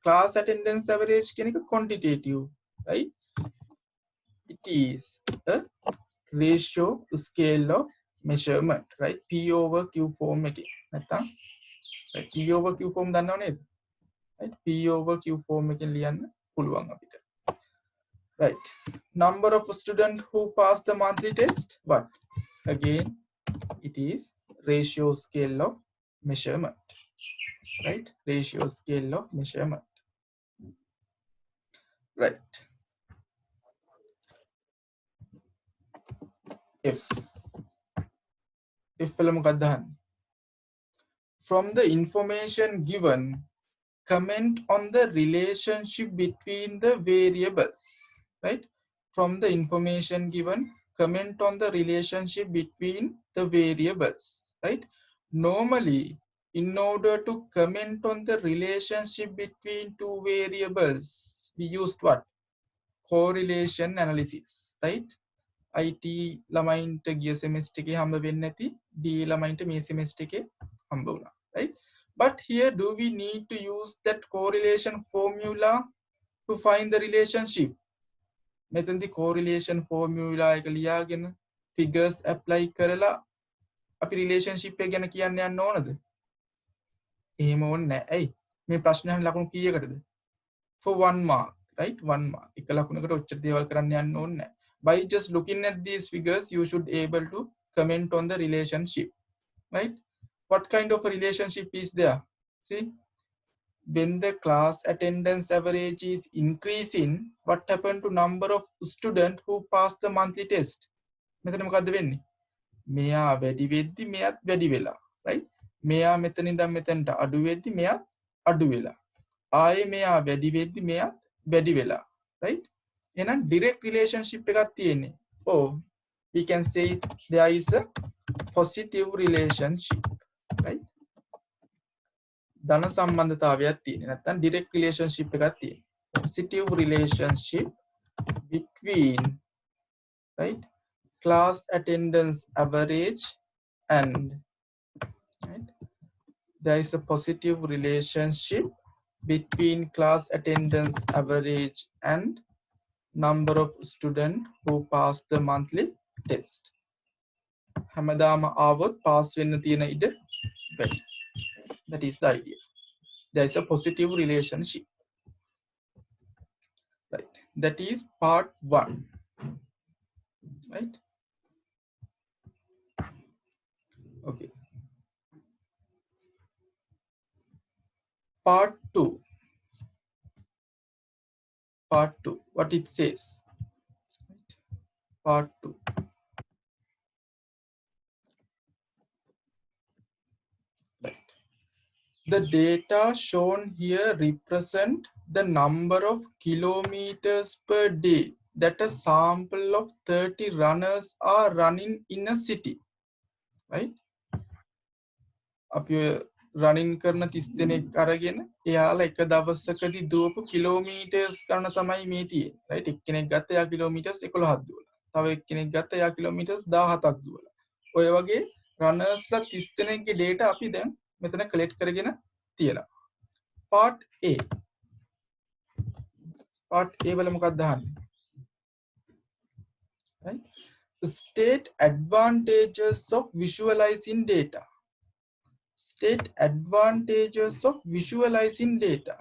Class attendance average කියන එක quantitative, right? It is a ratio scale of measurement, right? P over Q form එකේ. නැත්තම් right? P over Q form දන්නව නේද? Right? P over Q form එකෙන් ලියන්න පුළුවන් අපිට. Right? Number of students who pass the monthly test. What? Again, it is ratio scale of measurement. Right? Ratio scale of measurement. Right? F. F වල මොකක්ද අහන්නේ? From the information given, comment on the relationship between the variables. Right? From the information given, comment on the relationship between the variables. Right? Normally, in order to comment on the relationship between two variables, we used what? Correlation analysis. Right? IT ළමයින්ට ගිය semester එකේ හම්බ වෙන්නේ නැති DE ළමයින්ට මේ semester එකේ හම්බ වුණා. Right? But here, do we need to use that correlation formula to find the relationship? මෙතනදී correlation formula එක ලියාගෙන figures apply කරලා අපි relationship එක ගැන කියන්න යන්න ඕනද? එහෙම ඕනේ නැහැ. ඇයි? මේ ප්‍රශ්නේ අහන ලකුණු කීයකටද? For 1 mark, right? 1 mark. එක ලකුණකට ඔච්චර දේවල් කරන්න යන්න ඕනේ නැහැ. By just looking at these figures, you should able to comment on the relationship, right? What kind of a relationship is there? See, when the class attendance average is increasing, what happened to number of students who pass the monthly test? මෙතන මොකද්ද වෙන්නේ? මෙයා වැඩි වෙද්දි මෙයාත් වැඩි වෙලා, right? මෙයා මෙතන ඉඳන් මෙතනට අඩු වෙද්දි මෙයාත් අඩු වෙලා. ආයේ මෙයා වැඩි වෙද්දි මෙයාත් වැඩි වෙලා, right? එහෙනම් direct relationship එකක් තියෙන්නේ. Oh, we can say there is a positive relationship, right? ධන සම්බන්ධතාවයක් තියෙන. නැත්නම් direct relationship එකක් තියෙන. Positive relationship between, right, class attendance average and, right, there is a positive relationship between class attendance average and number of students who pass the monthly test. හැමදාම ආවොත් pass වෙන්න තියෙන ඉඩ වැඩි. That is the idea. There is a positive relationship. Right. That is part 1. Right. Okay. Part 2. Part 2. What it says. Right. Part 2. Right. The data shown here represent the number of kilometers per day that a sample of 30 runners are running in a city. Right. අපි රනින් කරන 30 දෙනෙක් අරගෙන එයාලා එක දවසකදී දුවපු kilometres ගන්න තමයි මේ තියෙන්නේ. රයිට් එක්කෙනෙක් ගත්ත එයා කිලෝමීටර්ස් 11ක් දුවලා. තව එක්කෙනෙක් ගත්ත එයා කිලෝමීටර්ස් 17ක් දුවලා. ඔය වගේ රනර්ස්ලා 30 දෙනෙක්ගේ data අපි දැන් මෙතන කලෙක්ට් කරගෙන තියෙනවා. part A. part A වල මොකක්ද අහන්නේ? right, state advantages of visualizing data. State advantages of visualizing data.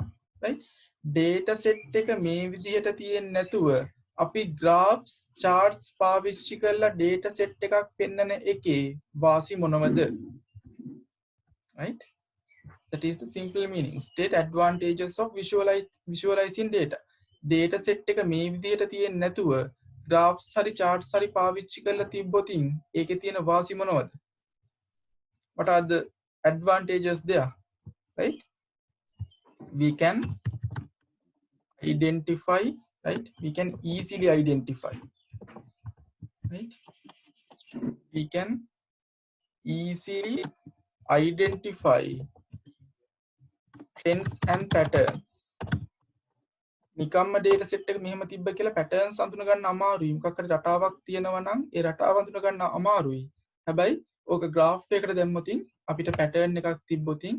Right, data set එක මේ විදිහට තියෙන්නේ නැතුව අපි graphs charts පාවිච්චි කරලා data set එකක් පෙන්නන එකේ වාසි මොනවද? Right, that is the simple meaning. State advantages of visualizing data. Data set එක මේ විදිහට තියෙන්නේ නැතුව graphs හරි charts හරි පාවිච්චි කරලා තිබ්බොතින් ඒකේ තියෙන වාසි මොනවද? What are the advantages there? Right, we can identify, right, we can easily identify, right, we can easily identify trends and patterns. නිකම්ම data set එක මෙහෙම තිබ්බ කියලා patterns අඳුන ගන්න අමාරුයි. මොකක් හරි රටාවක් තියෙනවා නම් ඒ රටාව අඳුන ගන්න අමාරුයි. හැබැයි ඕක graph එකකට දැම්මොතින් අපිට pattern එකක් තිබ්බොතින්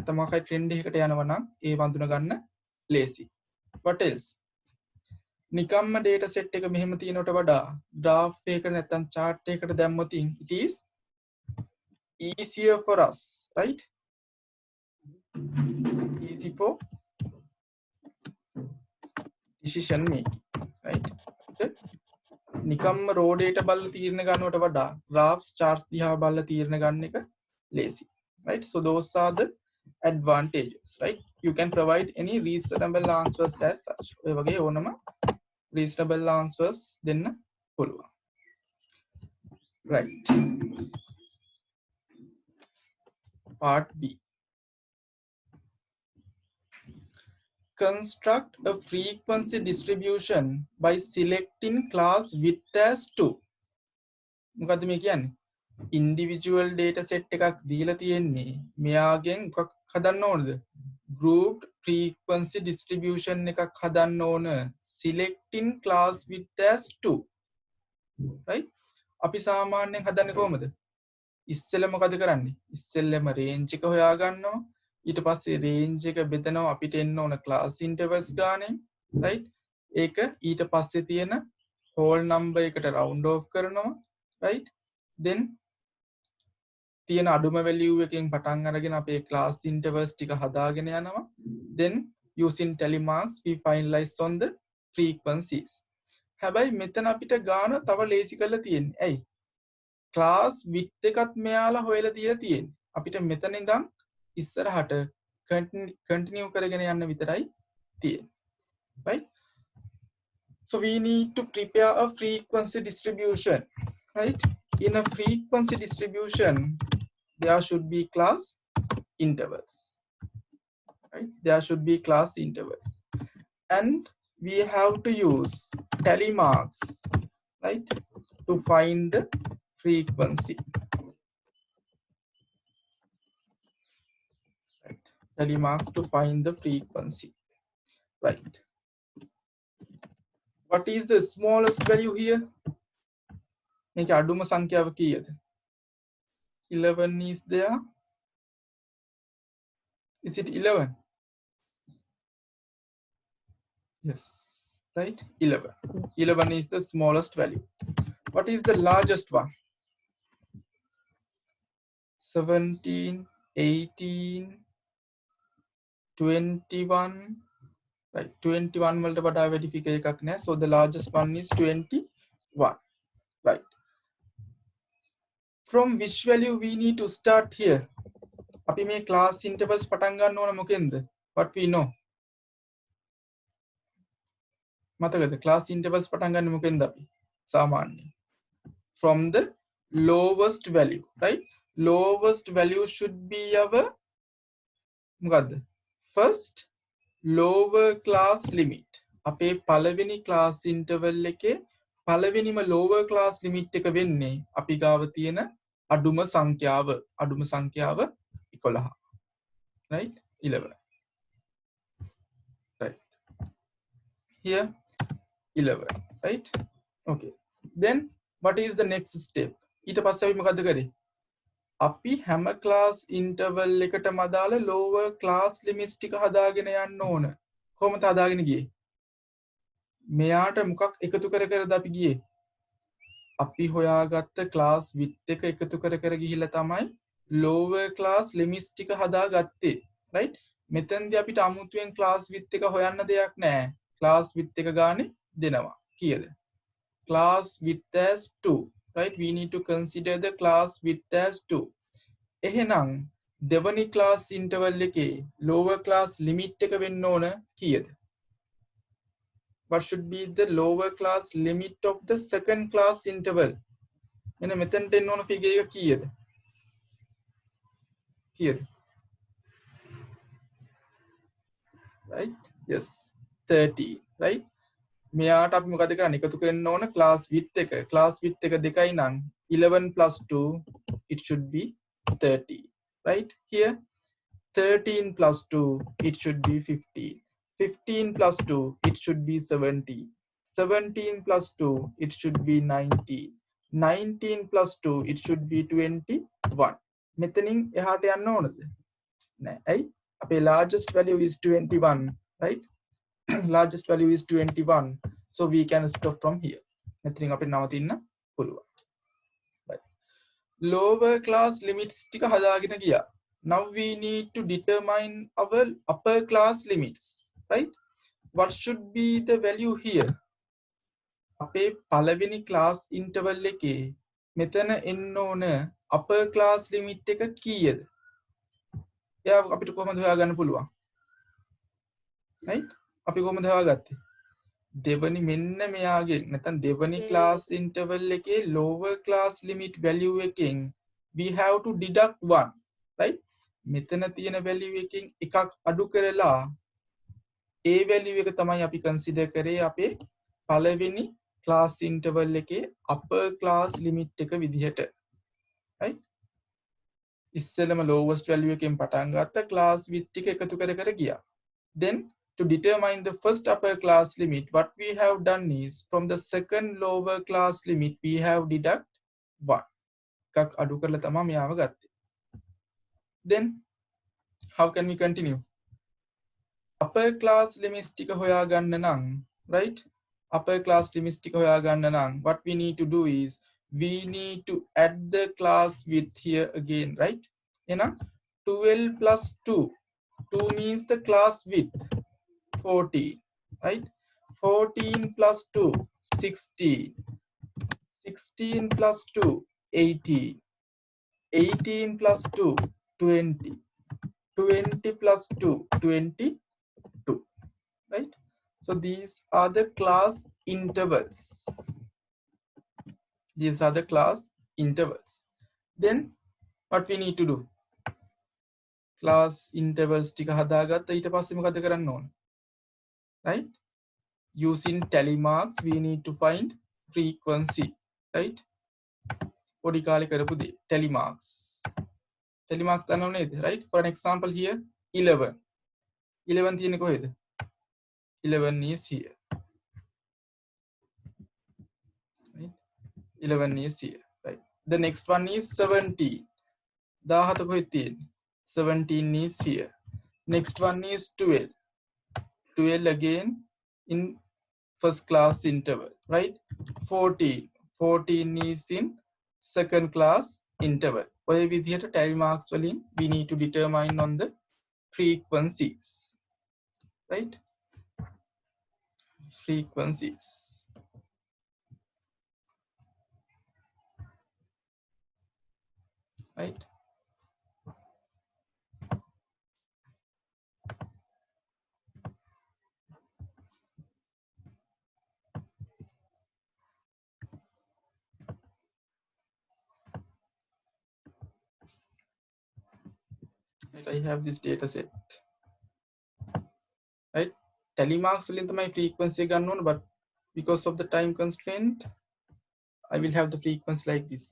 තමකයි trend එකකට යනවා නම් ඒ වඳුන ගන්න ලේසි. What else? නිකම්ම data set එක මෙහෙම තියෙනවට වඩා graph එකකට නැත්නම් chart එකකට දැම්මොතින් it is easier for us, right? Easy for decision making, right? නිකම්ම raw data බලලා තීරණ ගන්නවට වඩා graphs charts දිහා බලලා තීරණ ගන්න එක ලේසි, right? So those are the advantages, right? You can provide any reasonable answers as such. ඔය වගේ ඕනම reasonable answers දෙන්න පුළුවන්. Right. Part B. Construct a frequency distribution by selecting class width as 2. මොකද්ද මේ කියන්නේ? Individual data set එකක් දීලා තියෙන්නේ. මෙයාගෙන් මොකක් හදන්න ඕනද? Grouped frequency distribution එකක් හදන්න ඕන. Selecting class width as 2. Right? අපි සාමාන්‍යයෙන් හදන්නේ කොහමද? ඉස්සෙල්ලා මොකද කරන්නේ? ඉස්සෙල්ලාම range එක හොයා ගන්නවා. ඊට පස්සේ range එක බෙදනවා අපිට එන්න ඕන class intervals ගානේ. Right? ඒක ඊට පස්සේ තියෙන whole number එකට round off කරනවා. Right? Then තියෙන අඩුම value එකෙන් පටන් අරගෙන අපේ class intervals ටික හදාගෙන යනවා. Then using tally marks we finalize on the frequencies. හැබැයි මෙතන අපිට ගාන තව ලේසි කරලා තියෙන්නේ. ඇයි? class width එකත් මෙයාලා හොයලා දීලා තියෙන්නේ. අපිට මෙතන ඉඳන් ඉස්සරහට continue කරගෙන යන්න විතරයි තියෙන්නේ. Right? So we need to prepare a frequency distribution. Right? In a frequency distribution, there should be class intervals. Right? There should be class intervals. And we have to use tally marks, right, to find the frequency. Right. telemarks to find the frequency, right? What is the smallest value here? මේක අඩුම සංඛ්‍යාව කීයද? 11 is there. Is it 11? Yes, right? 11. 11 is the smallest value. What is the largest one? 17, 18, 21. Right, 21 වලට වඩා වැඩි figure එකක් නෑ. So the largest one is 21. Right. From which value we need to start here? අපි මේ class intervals පටන් ගන්න ඕන මොකෙන්ද? What we know? මතකද? class intervals පටන් ගන්න මොකෙන්ද අපි? සාමාන්‍යයෙන්. From the lowest value, right? Lowest value should be our මොකද්ද? First lower class limit. අපේ පළවෙනි class interval එකේ පළවෙනිම lower class limit එක වෙන්නේ අපි ගාව තියෙන අඩුම සංඛ්‍යාව 11. Right? 11. Right. Here 11. Right? Okay. Then what is the next step? ඊට පස්සේ අපි මොකද කරේ? අපි හැම class interval එකටම අදාළ lower class limits ටික හදාගෙන යන්න ඕන. කොහොමද හදාගෙන ගියේ? මෙයාට මොකක් එකතු කර කරද අපි ගියේ? අපි හොයාගත්ත class width එක එකතු කර කර ගිහිල්ලා තමයි lower class limits ටික හදාගත්තේ. right? මෙතෙන්දී අපිට අමුතුවෙන් class width එක හොයන්න දෙයක් නැහැ. class width එක ගානේ දෙනවා. කීයද? class width as 2. right? We need to consider the class width as 2. එහෙනම් දෙවනි class interval එකේ lower class limit එක වෙන්න ඕන කීයද? What should be the lower class limit of the second class interval? මෙන්න මෙතනට එන්න ඕන figure එක කීයද? කීයද? Right? Yes, 30. Right? මෙයාට අපි මොකද කරන්නේ? එකතු කරන්න ඕන class width එක. class width එක දෙකයි නම් 11 plus 2 it should be 30. Right? Here 13 plus 2 it should be 15. 15 plus 2 it should be 70. 17 plus 2 it should be 19. 19 plus 2 it should be 21. මෙතනින් එහාට යන්න ඕනද? නෑ. ඇයි? අපේ largest value is 21, right? largest value is 21. So we can stop from here. මෙතනින් අපිට නවතින්න පුළුවන්. Right. Lower class limits ටික හදාගෙන ගියා. Now we need to determine our upper class limits, right? What should be the value here? අපේ පළවෙනි class interval එකේ මෙතන එන්න ඕන upper class limit එක කීයද? එයා අපිට කොහොමද හොයාගන්න පුළුවන්? right? අපි කොහොමද හොයාගත්තේ? දෙවනි මෙන්න මෙයාගෙන් නැත්නම් දෙවනි class interval එකේ lower class limit value එකෙන් we have to deduct 1, right? මෙතන තියෙන value එකෙන් එකක් අඩු කරලා ඒ value එක තමයි අපි consider කරේ අපේ පළවෙනි class interval එකේ upper class limit එක විදිහට. right? ඉස්සෙල්ලම lowest value එකෙන් පටන් ගත්ත class width එක එකතු කර කර ගියා. Then to determine the first upper class limit, what we have done is from the second lower class limit we have deduct 1. එකක් අඩු කරලා තමයි මෙයාව ගත්තේ. Then how can we continue? upper class limits ටික හොයාගන්න නම්, right? upper class limits ටික හොයාගන්න නම් what we need to do is we need to add the class width here again, right? එහෙනම් 12 plus 2. 2 means the class width 14, right? 14 plus 2 16. 16 plus 2 18. 18 plus 2 20. 20 plus 2 22, right? So these are the class intervals. These are the class intervals. Then what we need to do? class intervals ටික හදාගත්ත ඊට පස්සේ මොකද කරන්න ඕන? right? Using telemarks we need to find frequency, right? පොඩි කාලේ කරපු දේ telemarks. Telemarks දන්නව නේද? right? For an example here 11. 11 තියෙන්නේ කොහෙද? 11 is here. Right? 11 is here. Right. The next one is 17. 17 කොහෙද තියෙන්නේ? 17 is here. Next one is 12. 12 again in first class interval, right? 14. 14 is in second class interval. ඔය විදිහට tally marks වලින් we need to determine on the frequencies, right? Frequencies. Right? Right, I have this data set. Right? Tally marks වලින් තමයි frequency ගන්න ඕන, but because of the time constraint, I will have the frequency like this.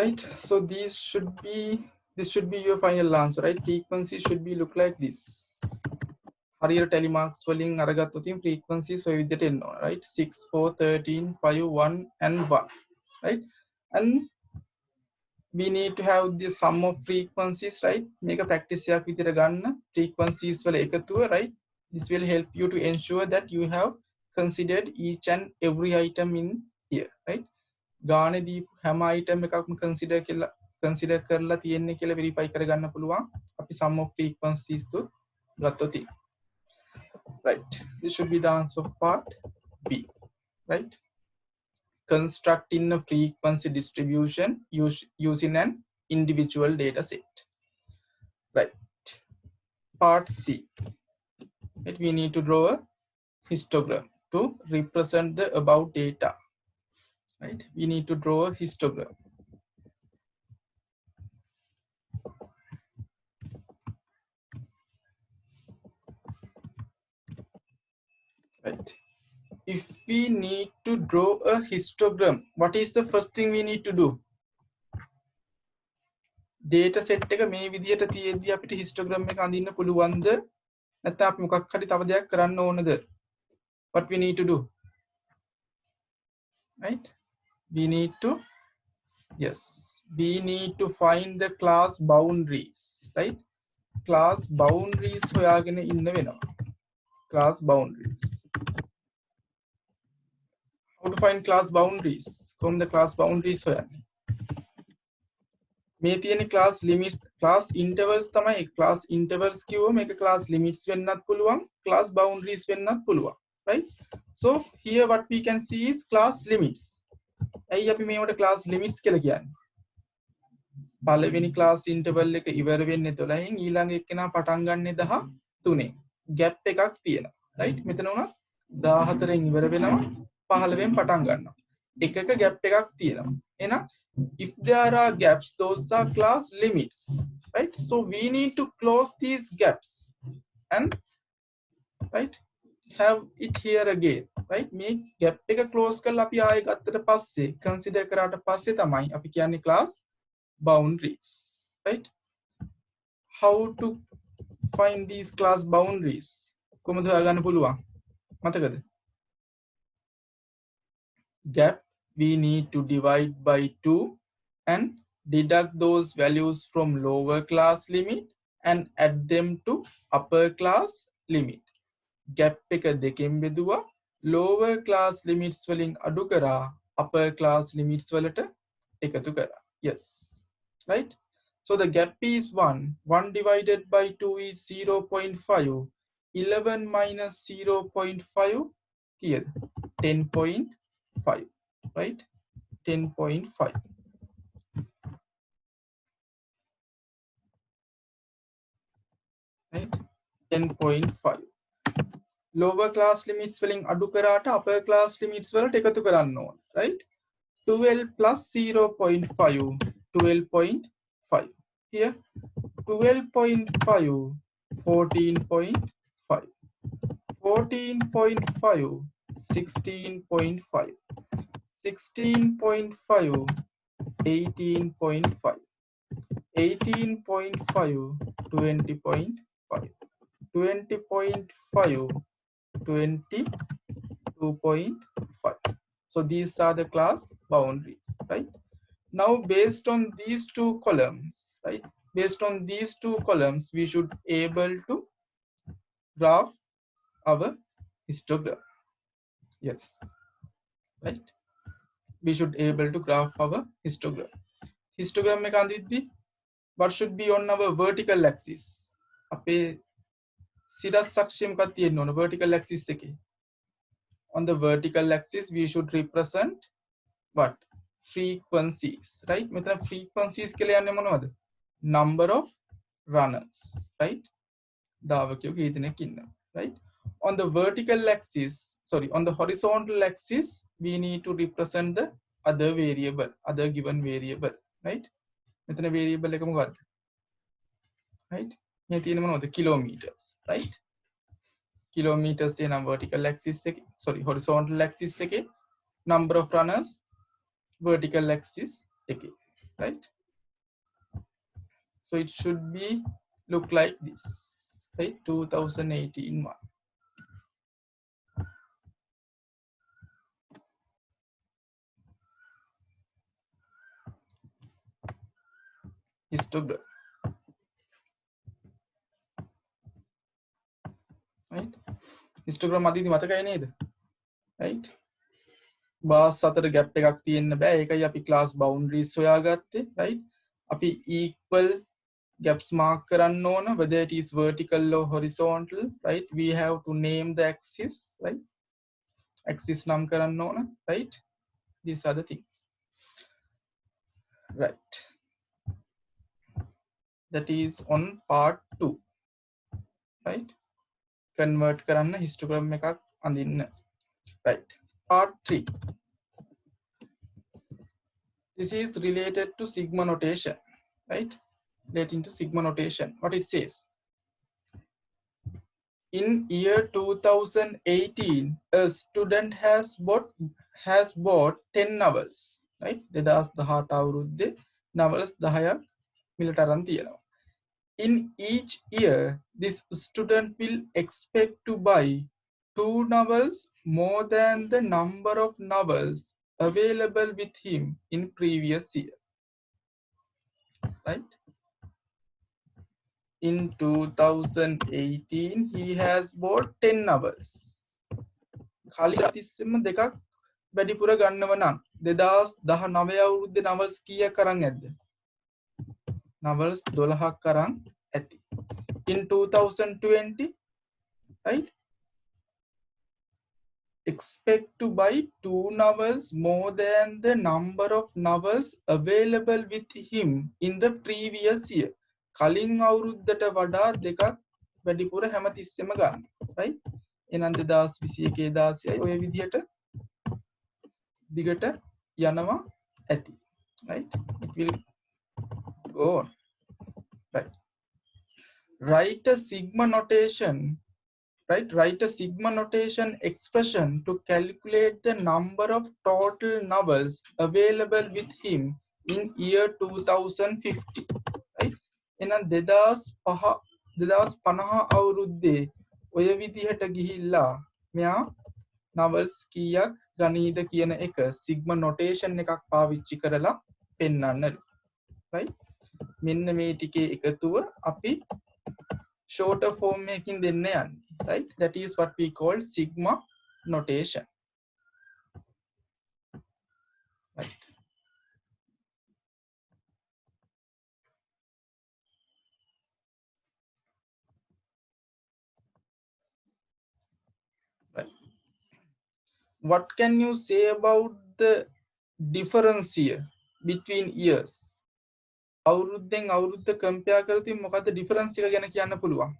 Right, so this should be your final answer, right? Frequency should be look like this. හරියට tally marks වලින් අරගත්තොත් frequencies ඔය විදිහට එන්න ඕන, right? 6 4 13 5 1 and 1, right? And we need to have the sum of frequencies, right? මේක practice එකක් විදිහට ගන්න frequencies වල එකතුව, right? This will help you to ensure that you have considered each and every item in here, right? ගානේදී හැම item එකක්ම consider කරලා තියෙන්නේ කියලා verify කරගන්න පුළුවන් අපි sum of frequencies තු ගත්තොත්. Right, this should be the answer of part B, right? Constructing a frequency distribution using an individual data set. Right, part C, right? We need to draw a histogram to represent the above data. Right, we need to draw a histogram. Right, if we need to draw a histogram, what is the first thing we need to do? Data set එක මේ විදිහට තියෙද්දි අපිට histogram එක අඳින්න පුළුවන්ද? නැත්නම් අපි මොකක් හරි තව දෙයක් කරන්න ඕනද? What we need to do? Right, we need to, yes, we need to find the class boundaries, right? Class boundaries හොයාගෙන ඉන්න වෙනවා. Class boundaries. How to find class boundaries? කොහොමද class boundaries හොයන්නේ? මේ තියෙන class limits, class intervals තමයි. class intervals කිව්ව මේක class limits වෙන්නත් පුළුවන්, class boundaries වෙන්නත් පුළුවන්, right? So here what we can see is class limits. ඇයි අපි මේවට class limits කියලා කියන්නේ? පළවෙනි class interval එක ඉවර වෙන්නේ 12න්, ඊළඟ එක්කෙනා පටන් ගන්නෙ 13න්. gap එකක් තියෙනවා, right? මෙතන උනත් 14න් ඉවර වෙනවා, 15න් පටන් ගන්නවා. එකක gap එකක් තියෙනවා. එහෙනම් if there are gaps, those are class limits, right? So we need to close these gaps and, right, have it here again, right මේ gap එක close කරලා අපි ආයෙ ගත්තට පස්සේ consider කරාට පස්සේ තමයි අපි කියන්නේ class boundaries, right? How to find these class boundaries? කොහොමද හොයාගන්න පුළුවන් මතකද? Gap we need to divide by 2 and deduct those values from lower class limit and add them to upper class limit. Gap එක දෙකෙන් බෙදුවා lower class limits වලින් අඩු කරා upper class limits වලට එකතු කරා. Yes, right? So the gap is 1. 1 divided by 2 is 0.5. 11 minus 0.5 here 10.5, right? 10.5. Right? 10.5. Lower class limits වලින් අඩු කරාට upper class limits වලට එකතු කරන්න ඕන, right? 12 plus 0.5 12.5. Here 12.5 14.5 14.5 16.5 16.5 18.5 18.5 20.5 20.5 22.5. So these are the class boundaries, right? Now based on these two columns, right? Based on these two columns, we should able to graph our histogram. Yes, right? We should able to graph our histogram. Histogram में कांदिद्दी, what should be on our vertical axis? අපේ සිරස් අක්ෂය මොකක්ද තියෙන්න ඕන vertical axis එකේ? On the vertical axis, we should represent what? Frequencies, right? මෙතන frequencies කියලා යන්නේ මොනවද? Number of runners, right? ධාවකයෝ කී දෙනෙක් ඉන්නවා, right? On the vertical axis, sorry, on the horizontal axis, we need to represent the other variable, other given variable, right? මෙතන variable එක මොකක්ද? Right? මේ තියෙන මොනවද? Kilometers, right? Kilometers in vertical axis, sorry, horizontal axis, number of runners, vertical axis, right? So it should be look like this, right? 2018 one. Histogram, right? Histogram අදීදි මතකයි නේද? Right? බාස් අතර gap එකක් තියෙන්න බෑ. ඒකයි අපි class boundaries හොයාගත්තේ, right? අපි equal gaps mark කරන්න ඕන, whether it is vertical or horizontal, right? We have to name the axis, right? Axis නම් කරන්න ඕන, right? These are the things, right? That is on part 2, right? Convert කරන්න histogram එකක් අඳින්න, right? Part 3. This is related to sigma notation, right? Relating to sigma notation. What it says? In year 2018, a student has bought 10 novels, right? 2018 අවුරුද්දේ novels 10ක් මිලට අරන් තියෙනවා. In each year, this student will expect to buy 2 novels more than the number of novels available with him in previous year, right? In 2018, he has bought 10 novels. खाली අතිස්සෙම දෙකක් වැඩිපුර ගන්නව නම් 2019 අවුරුද්දේ novels කීයක් අරන් ඇද්ද? novels 12ක් අරන් ඇති. In 2020, right? Expect to buy 2 novels more than the number of novels available with him in the previous year. කලින් අවුරුද්දට වඩා දෙකක් වැඩිපුර හැමතිස්සෙම ගන්න, right? එහෙනම් 2021 16යි ඔය විදිහට දිගට යනවා ඇති, right? It will go on, right? Write a sigma notation, right? Write a sigma notation expression to calculate the number of total novels available with him in year 2050, right? එහෙනම් 2050 අවුරුද්දේ ඔය විදිහට ගිහිල්ලා මෙයා novels කීයක් ගනීද කියන එක sigma notation එකක් පාවිච්චි කරලා පෙන්වන්නලු, right? මෙන්න මේ ටිකේ එකතුව අපි shorter form එකකින් දෙන්න යන්නේ, right? That is what we call sigma notation, right? Right. What can you say about the difference here between years? අවුරුද්දෙන් අවුරුද්ද compare කරද්දී මොකද්ද difference එක ගැන කියන්න පුළුවන්?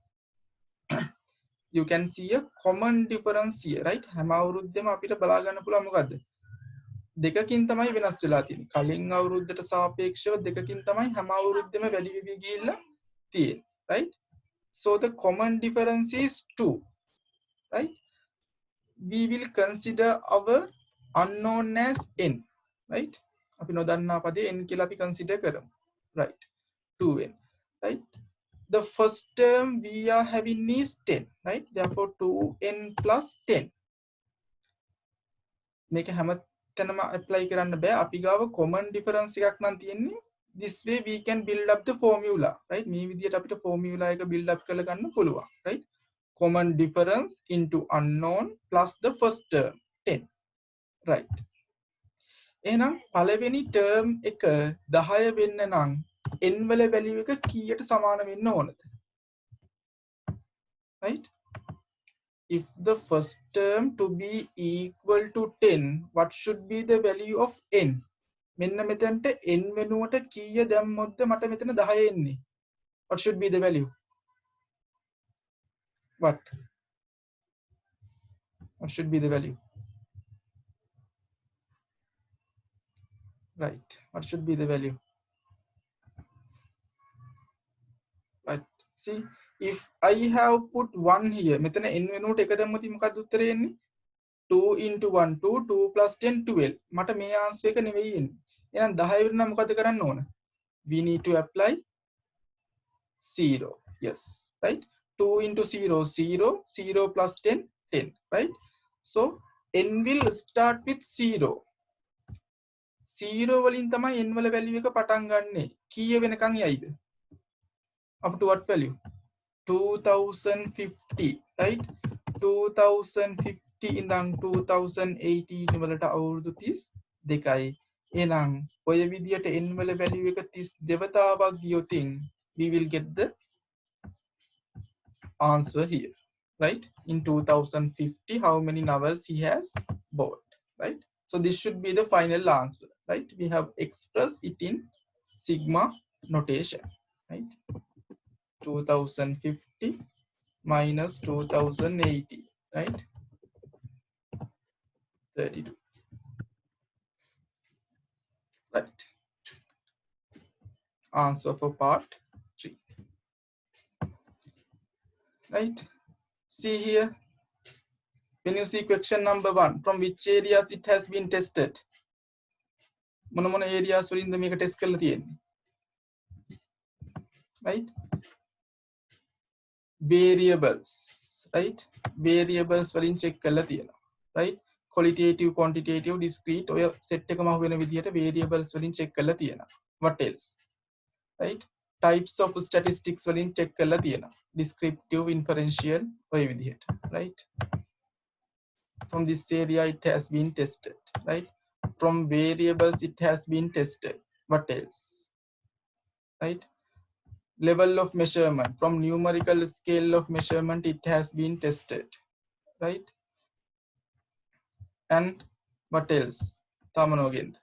You can see a common difference here, right? හැම අවුරුද්දෙම අපිට බලා ගන්න පුළුවන් මොකද්ද? දෙකකින් තමයි වෙනස් වෙලා තියෙන්නේ. කලින් අවුරුද්දට සාපේක්ෂව දෙකකින් තමයි හැම අවුරුද්දෙම වැඩි වෙවි ගිහිල්ලා තියෙන්නේ, right? So the common difference is 2, right? We will consider our unknown as n, right? අපි නොදන්නා පදේ n කියලා අපි consider කරමු, right? 2n, right? The first term we are having is 10, right? Therefore 2n plus 10. මේක හැමතැනම apply කරන්න බෑ. අපි ගාව common difference එකක් නම් තියෙන්නේ. This way we can build up the formula, right? මේ විදිහට අපිට formula එක build up කරලා ගන්න පුළුවන්, right? Common difference into unknown plus the first term 10, right? එහෙනම් පළවෙනි term එක 10 වෙන්න නම් n වල value එක කීයට සමාන වෙන්න ඕනද? Right? If the first term to be equal to 10, what should be the value of n? මෙන්න මෙතනට n වෙනුවට කීය දැම්මොත්ද මට මෙතන 10 එන්නේ? What should be the value? What should be the value? Right. What should be the value? Right. See, if I have put 1 here, මෙතන n වෙනුවට එක දැම්මොත් මොකක්ද උත්තරේ එන්නේ? 2 into 1 2 2 plus 10 12. මට මේ answer එක නෙවෙයි එන්නේ. එහෙනම් 10 වෙන්න මොකද කරන්න ඕන? We need to apply 0. Yes, right? 2 into 0 0 0 plus 10 10, right? So n will start with 0. 0 වලින් තමයි n වල value එක පටන් ගන්නෙ. කීය වෙනකන් යයිද? Up to what value? 2050, right? 2050 ඉඳන් 2018 වලට අවුරුදු 32යි. එහෙනම් ඔය විදියට n වල value එක 32 වතාවක් ගියොතින් we will get the answer here, right? In 2050 how many novels he has bought, right? So this should be the final answer, right? We have expressed it in sigma notation, right? 2050 minus 2080, right? 32, right? Answer for part 3, right? See here, when you see question number 1, from which areas it has been tested? මොන මොන areas වලින්ද මේක test කරලා තියෙන්නේ? Right? Variables, right? Variables වලින් check කරලා තියෙනවා, right? Qualitative, quantitative, discrete ඔය set එකම අහුවෙන විදිහට variables වලින් check කරලා තියෙනවා. What else? Right? Types of statistics වලින් check කරලා තියෙනවා. Descriptive, inferential ඔය විදිහට, right? From this area it has been tested, right? From variables it has been tested. What else? Right? Level of measurement, from numerical scale of measurement it has been tested, right? And what else? Again,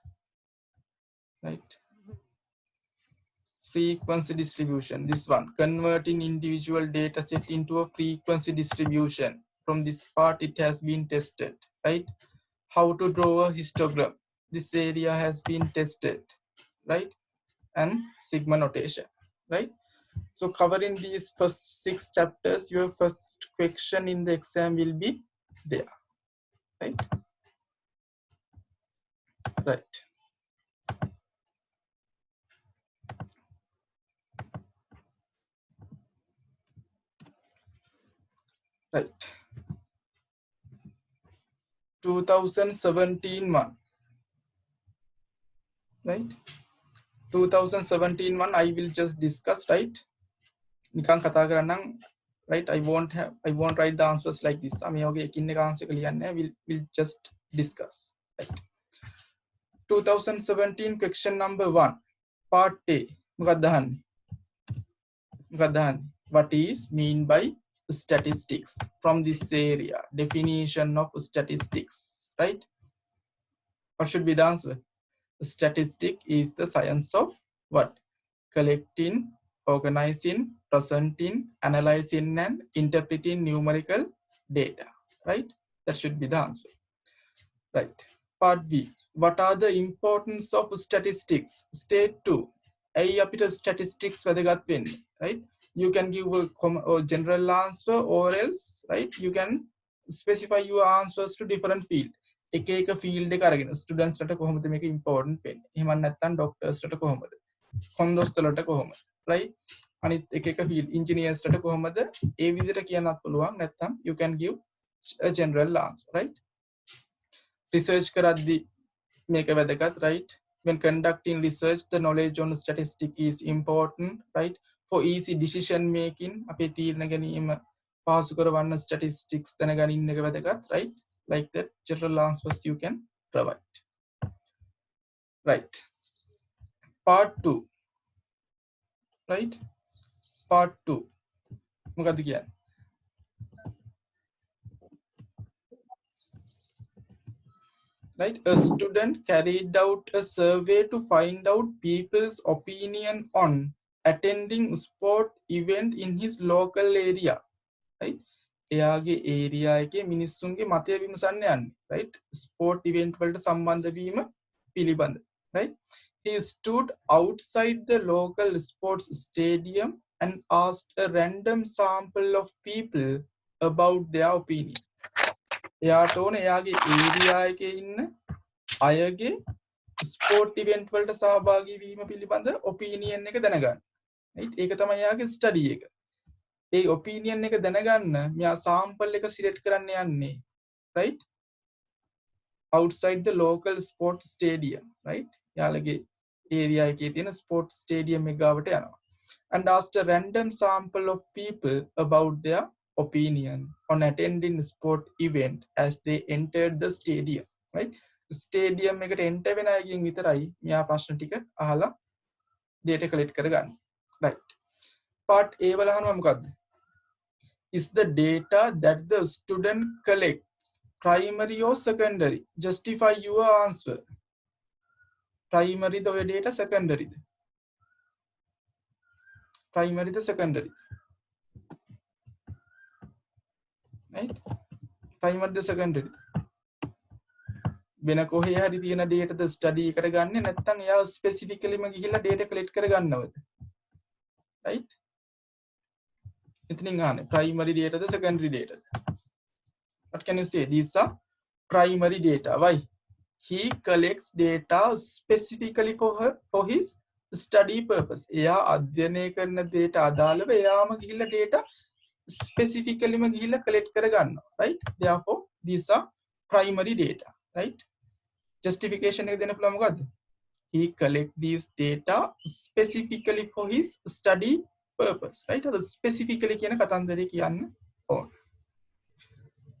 right? Frequency distribution, this one, converting individual data set into a frequency distribution. From this part it has been tested, right? How to draw a histogram, this area has been tested, right? And sigma notation, right? So covering these first 6 chapters, your first question in the exam will be there, right? Right. Right. 2017 one, right? 2017 one I will just discuss, right? Nikan kata karanang, right? I won't write the answers like this. I mean, okay, kinne ka answer kaliyanne we'll just discuss. Right. 2017 question number 1, part A. Mukadda hanne? What is mean by statistics from this area? Definition of statistics, right? What should be the answer? Statistic is the science of what? Collecting, organizing, presenting, analyzing, and interpreting numerical data, right? That should be the answer. Right. Part B. What are the importance of statistics? State 2. A අපිට statistics වැදගත් වෙන්නේ, right? You can give a general answer or else, right? You can specify your answers to different field. එක field එක අරගෙන students ලට කොහොමද මේක important වෙන්නේ? එහෙම නැත්නම් doctors ලට කොහොමද? කොන්දොස්තරලට කොහොමද? right? අනිත් එක field engineers ලට කොහොමද? ඒ විදිහට කියන්නත් පුළුවන්. නැත්නම් you can give a general answer, right? Research karaddi make a වැදගත්, right? When conducting research, the knowledge on statistic is important, right? For easy decision making, අපේ තීරණ ගැනීම පාසු කරවන්න statistics දැනගන්න එක වැදගත්, right? Like that, general answers you can provide. Right. Part 2. Right? Part 2. මොකද්ද කියන්නේ? Right, a student carried out a survey to find out people's opinion on attending sport event in his local area, right? එයාගේ area එකේ මිනිස්සුන්ගේ මතය විමසන්න යන්නේ, right? Sport event වලට සම්බන්ධ වීම පිළිබඳ, right? He stood outside the local sports stadium and asked a random sample of people about their opinion. එයාට ඕන එයාගේ area එකේ ඉන්න අයගේ ස්පෝර්ට් ඉවෙන්ට් වලට සහභාගී වීම පිළිබඳ ඔපිනියන් එක දැනගන්න. right? ඒක තමයි එයාගේ ස්ටඩි එක. ඒ ඔපිනියන් එක දැනගන්න මෙයා සාම්පල් එක සිලෙක්ට් කරන්න යන්නේ, right? Outside the local sport stadium, right? යාලගේ area එකේ තියෙන sport stadium එක ගාවට යනවා. And asked a random sample of people about their opinion on attending sport event as they entered the stadium, right? Stadium එකට enter වෙන අයගෙන් විතරයි මෙයා ප්‍රශ්න ටික අහලා data collect කරගන්නේ, right? Part A වල අහනවා මොකද්ද? Is the data that the student collects primary or secondary? Justify your answer. Primary the data, secondary the? Primary the secondary, right? Primary the secondary. වෙන කොහේ හරි තියෙන data ද study එකට ගන්නෙ නැත්නම් එයා specifically ම ගිහිල්ලා data collect කරගන්නවද, right? ඉතින් අහන්නේ primary data the secondary data the? What can you say? These are primary data. Why? He collects data specifically for his study purpose. එයා අධ්‍යයනය කරන data අදාළව එයාම ගිහිල්ලා data specifically ම ගිහිල්ලා collect කරගන්නවා, right? Therefore these are primary data, right? Justification එක දෙන්න පුළුවන් මොකද්ද? He collect these data specifically for his study purpose, right? or specifically කියන කතන්දරේ කියන්න ඕන,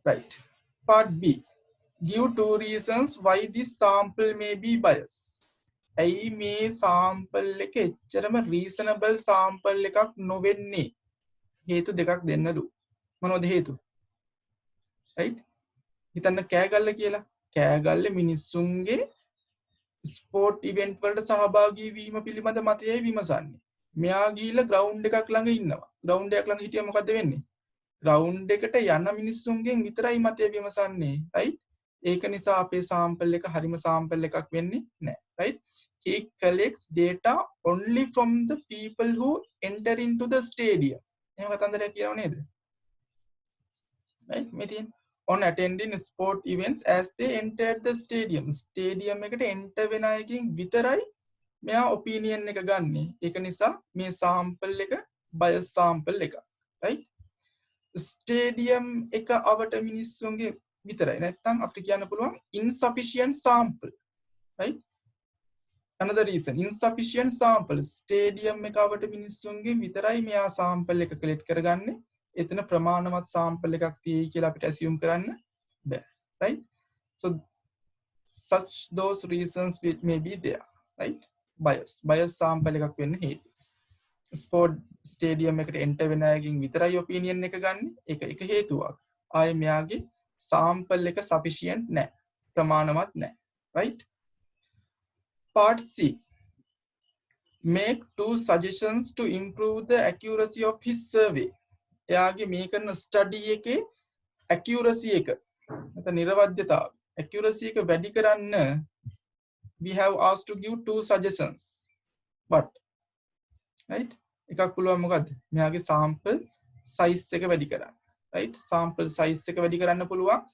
right? Part B. Give 2 reasons why this sample may be biased. ඇයි මේ sample එක එච්චරම reasonable sample එකක් නොවෙන්නේ? හේතු දෙකක් දෙන්නලු. මොනවද හේතු? right? හිතන්න කෑගල්ල කියලා. කෑගල්ල මිනිස්සුන්ගේ ස්පෝර්ට් ඉවෙන්ට් වලට සහභාගී වීම පිළිබඳ මතයයි විමසන්නේ. මෙයා ගිහිල්ලා ග්‍රවුන්ඩ් එකක් ළඟ ඉන්නවා. ග්‍රවුන්ඩ් එකක් ළඟ හිටියා මොකද වෙන්නේ? ග්‍රවුන්ඩ් එකට යන මිනිස්සුන්ගෙන් විතරයි මතය විමසන්නේ, right? ඒක නිසා අපේ සාම්පල් එක හරිම සාම්පල් එකක් වෙන්නේ නැහැ, right? he collects data only from the people who enter into the stadium. එහෙම කතන්දරයක් කියනව නේද? Right? මේ තියෙන on attending sport events as they entered the stadium. Stadium එකට enter වෙන අයකින් විතරයි මෙයා opinion එක ගන්නෙ. ඒක නිසා මේ sample එක bias sample එක. Right? Stadium එක අවට මිනිස්සුන්ගේ විතරයි. නැත්නම් අපිට කියන්න පුළුවන් insufficient sample. Right? Another reason, insufficient sample. Stadium එක අවට මිනිස්සුන්ගේ විතරයි මෙයා sample එක collect කරගන්නේ. එතන ප්‍රමාණවත් sample එකක් තියෙයි කියලා අපිට assume කරන්න බෑ. Right? So such those reasons may be there. Right? Bias sample එකක් වෙන්න හේතු. Sport stadium එකට enter වෙන අයගෙන් විතරයි opinion එක ගන්න. ඒක හේතුවක්. ආයේ මෙයාගේ sample එක sufficient නැහැ. ප්‍රමාණවත් නැහැ. Right? Part C. Make 2 suggestions to improve the accuracy of his survey. එයාගේ මේ කරන study එකේ accuracy එක නැත්නම් නිර්වද්‍යතාව accuracy එක වැඩි කරන්න we have asked to give 2 suggestions. But right? එකක් පුළුවන් මොකද්ද? මෙයාගේ sample size එක වැඩි කරන්න. Right? Sample size එක වැඩි කරන්න පුළුවන්.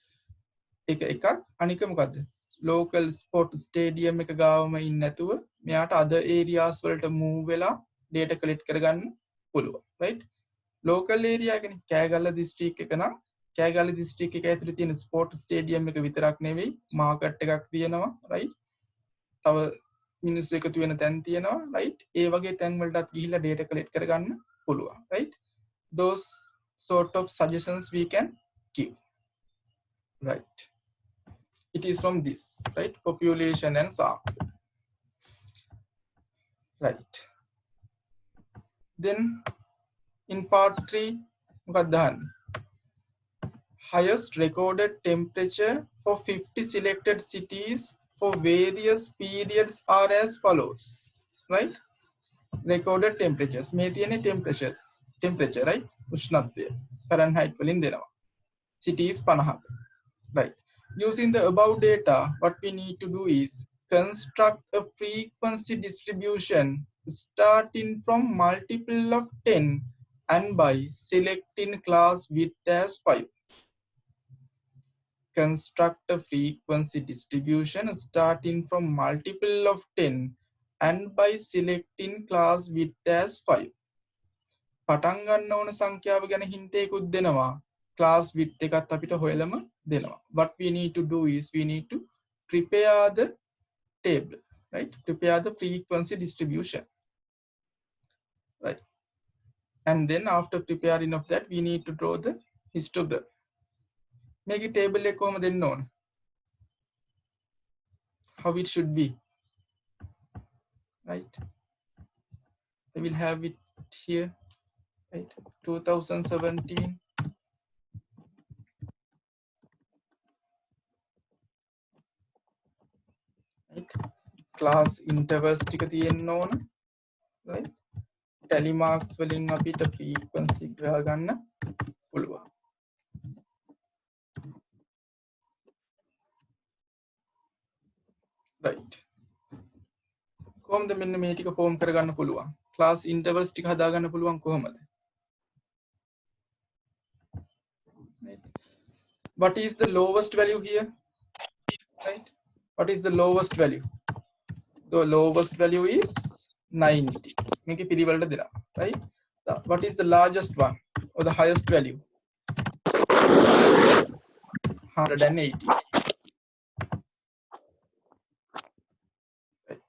ඒක එකක්. අනික මොකද්ද? Local sport stadium එක ගාවම ඉන්නේ නැතුව මෙයාට other areas වලට move වෙලා data collect කරගන්න පුළුවන්. Right? Local area එකනේ කෑගල්ල district එක නම් කෑගල්ල district එක ඇතුලේ තියෙන sport stadium එක විතරක් නෙවෙයි market එකක් තියෙනවා. Right? තව මිනිස්සු එකතු වෙන තැන් තියෙනවා. Right? ඒ වගේ තැන් වලටත් ගිහිල්ලා data collect කරගන්න පුළුවන්. Right? Those sort of suggestions we can give. Right? It is from this, right? Population and sample. Right. Then in part 3, highest recorded temperature for 50 selected cities for various periods are as follows. Right? Recorded temperatures. මේ තියෙන්නේ temperature, right? උෂ්ණත්වය. Fahrenheit වලින් දෙනවා. Cities 50. Right. Using the above data, what we need to do is construct a frequency distribution starting from multiple of 10 and by selecting class width as 5. Construct a frequency distribution starting from multiple of 10 and by selecting class width as 5. පටන් ගන්න ඕන සංඛ්‍යාව ගැන hint එකකුත් දෙනවා. Class width එකත් අපිට හොයලම දෙනවා. What we need to do is we need to prepare the table, right? Prepare the frequency distribution, right? And then after preparing of that, we need to draw the histogram. Make a table එක කොහොමද දෙන්න ඕන? How it should be, right? I will have it here, right? 2017. Right? Class intervals ටික තියෙන්න ඕන. Right? Tally marks වලින් අපිට frequency ගන්න පුළුවන්. Right. කොහොමද මෙන්න මේ ටික form කරගන්න පුළුවන්? Class intervals ටික හදාගන්න පුළුවන් කොහොමද? Right. What is the lowest value here? Right? What is the lowest value? The lowest value is 90. Make it පිළිවෙලට දෙනවා. Right? What is the largest one or the highest value? 180. Right.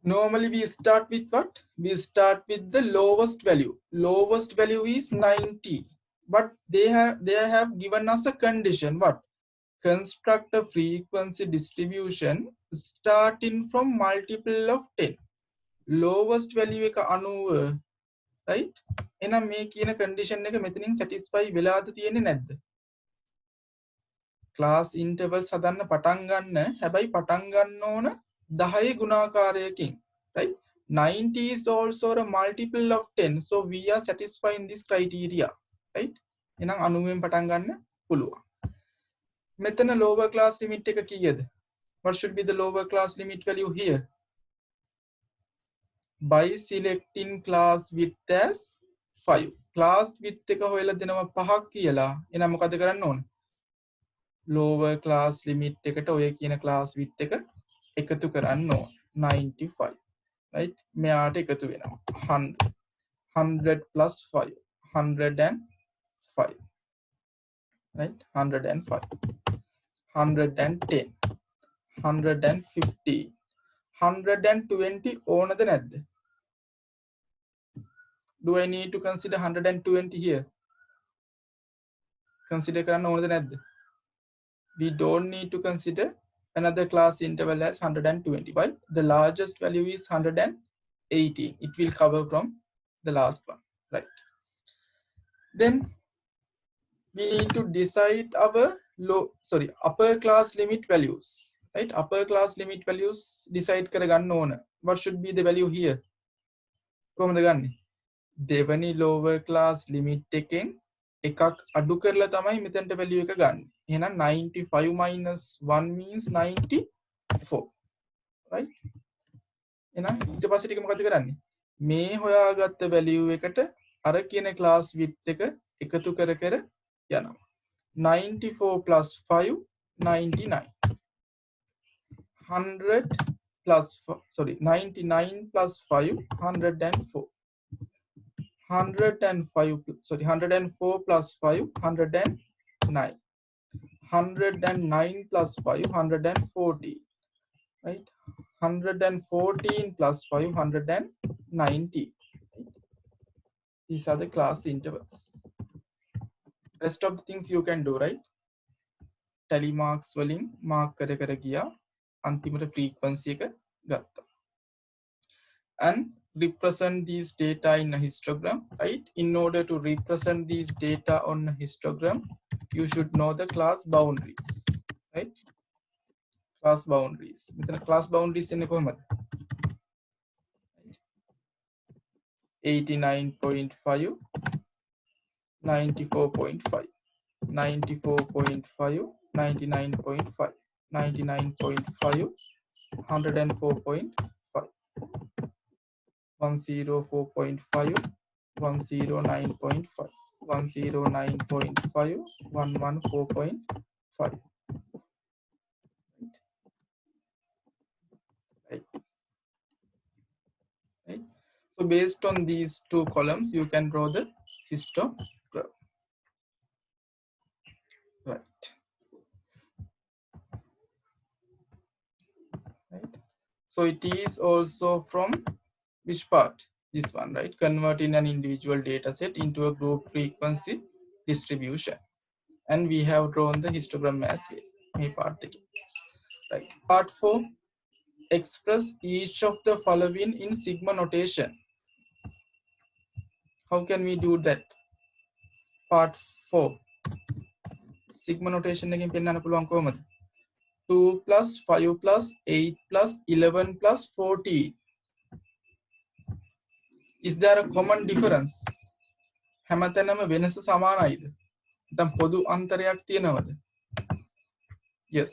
Normally we start with what? We start with the lowest value. Lowest value is 90. But they have given us a condition. What? Construct a frequency distribution starting from multiple of 10. Lowest value එක 90, right? එහෙනම් මේ කියන condition එක මෙතනින් satisfy වෙලාද තියෙන්නේ නැද්ද? Class intervals හදන්න පටන් ගන්න. හැබැයි පටන් ගන්න ඕන 10 ගුණාකාරයකින්, right? 90 is also a multiple of 10. So we are satisfying this criteria, right? එහෙනම් 90 වෙන් පටන් ගන්න පුළුවන්. මෙතන lower class limit එක කීයද? What should be the lower class limit value here? By selecting class width as 5. Class width එක හොයලා දෙනවා 5ක් කියලා. එහෙනම් මොකද කරන්න ඕන? Lower class limit එකට ඔය කියන class width එක එකතු කරන්න ඕන. 95. Right? මෙයාට එකතු වෙනවා. 100. 100 plus 5. 105. Right? 105. 110. 150. 120 ඕනද නැද්ද? Do I need to consider 120 here? Consider කරන්න ඕනද නැද්ද? We don't need to consider another class interval as 120. Why? The largest value is 118. It will cover from the last one, right? Then we need to decide our upper class limit values, right? Upper class limit values decide කරගන්න ඕන. What should be the value here? කොහොමද ගන්නෙ? දෙවනි lower class limit එකෙන් එකක් අඩු කරලා තමයි මෙතනට value එක ගන්න. එහෙනම් 95 minus 1 means 94, right? එහෙනම් ඊට පස්සේ ටික මොකද කරන්නේ? මේ හොයාගත්ත value එකට අර කියන class width එක එකතු කර කර යනවා. 94 plus 5 99. 99 plus 5 104. 104 plus 5 109. 109 plus 5 140, right? 114 plus 5 190. These are the class intervals. Rest of the things you can do, right? Tally marks වලින් mark කර කර ගියා අන්තිමට frequency එක ගත්තා. And represent these data in a histogram, right? In order to represent these data on a histogram, you should know the class boundaries, right? Class boundaries. මෙතන class boundaries එන්නේ කොහමද? 89.5, 94.5, 94.5, 99.5, 99.5, 104.5, 104.5, 109.5, 109.5, 114.5. Right. Right. So based on these two columns, you can draw the histogram. Right. Right. So it is also from which part? This one, right? Converting an individual data set into a group frequency distribution. And we have drawn the histogram as well. Right. Part 4, express each of the following in sigma notation. How can we do that? Part 4, sigma notation එකෙන් පෙන්නන්න පුළුවන් කොහොමද? 2 plus 5 plus 8 plus 11 plus 14. Is there a common difference? හැමතැනම වෙනස සමානයිද? නැත්නම් පොදු අන්තරයක් තියෙනවද? Yes.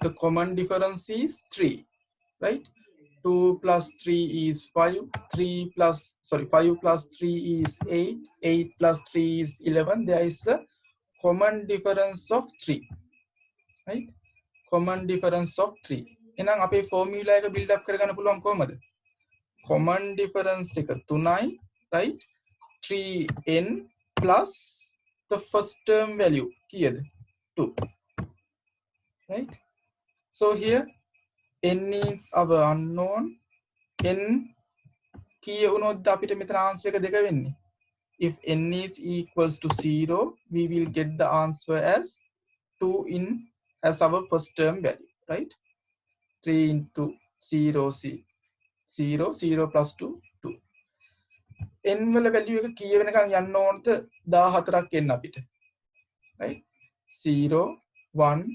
The common difference is 3, right? 2 plus 3 is 5. 5 plus 3 is 8. 8 plus 3 is 11. There is a common difference of 3, right? Common difference of 3. එහෙනම් අපේ formula එක build up කරගන්න පුළුවන් කොහමද? Common difference එක 3යි, right? 3n plus the first term value kiyada 2, right? So here n is our unknown. N kiya වුණොත් අපිට මෙතන answer එක දෙක වෙන්නේ. If n is equals to 0, we will get the answer as 2 in as our first term value, right? 3 into 0, 0, 0 plus 2, 2. n වල value එක කීය වෙනකන් යන්න ඕනද? 14ක් එන්න අපිට, right? 0 1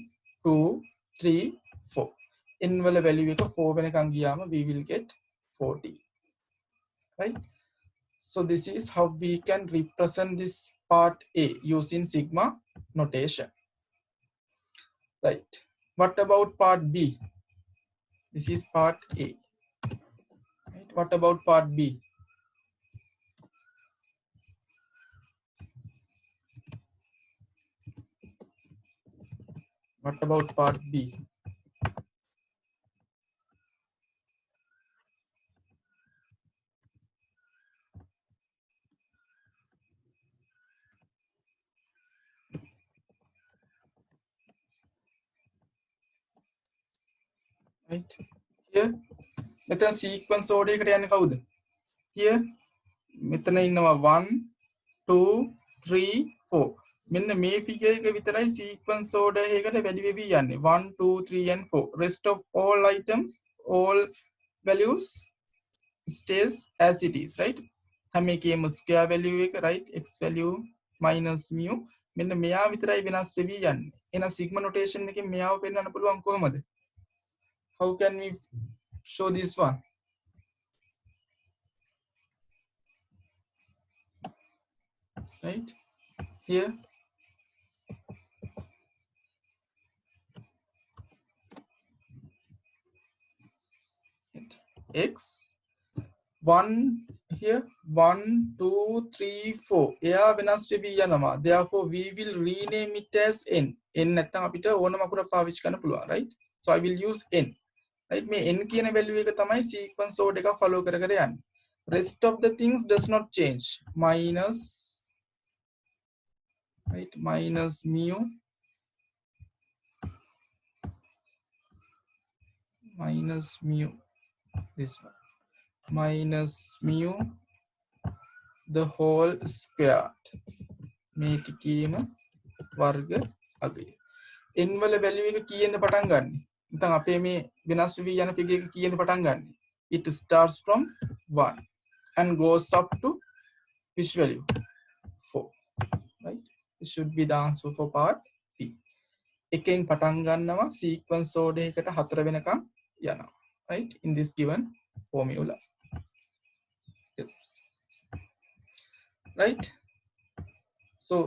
2 3 4. n වල value එක 4 වෙනකන් ගියාම we will get 40, right? So this is how we can represent this part A using sigma notation, right? What about part B? This is part A. Right? What about part B? What about part B? Right here, මෙතන sequence order එකට යන්නේ කවුද? Here මෙතන ඉන්නවා 1 2 3 4. මෙන්න මේ figure එක විතරයි sequence order එකකට වැඩි වෙවි යන්නේ 1 2 3 and 4. Rest of all items, all values stays as it is, right? හැම එකේම square value එක, right? X value minus mu. මෙන්න මෙයා විතරයි වෙනස් වෙවි යන්නේ. එහෙනම් sigma notation එකෙන් මෙයාව පෙන්නන්න පුළුවන් කොහොමද? How can we show this one? Right here, X 1 here 1 2 3 4 එයා වෙනස් වෙවි යනවා. Therefore we will rename it as n. n නැත්නම් අපිට ඕනම අකුරක් පාවිච්චි කරන්න පුළුවන්, right? So I will use n. Right, මේ n කියන value එක තමයි sequence order එක follow කර කර යන්නේ. Rest of the things does not change. Minus, right, minus mu, minus mu, this one, minus mu the whole squared. මේ ටිකේම වර්ග අගය. n වල value එක කීයෙන්ද පටන් ගන්නෙ? නැත්නම් අපේ මේ වෙනස් වෙවි යන figure එක කීයෙන්ද පටන් ගන්නෙ? It starts from 1 and goes up to which value? 4. Right? This should be the answer for part B. එකෙන් පටන් ගන්නවා sequence order එකට 4 වෙනකම් යනවා. Right? In this given formula. Yes. Right? So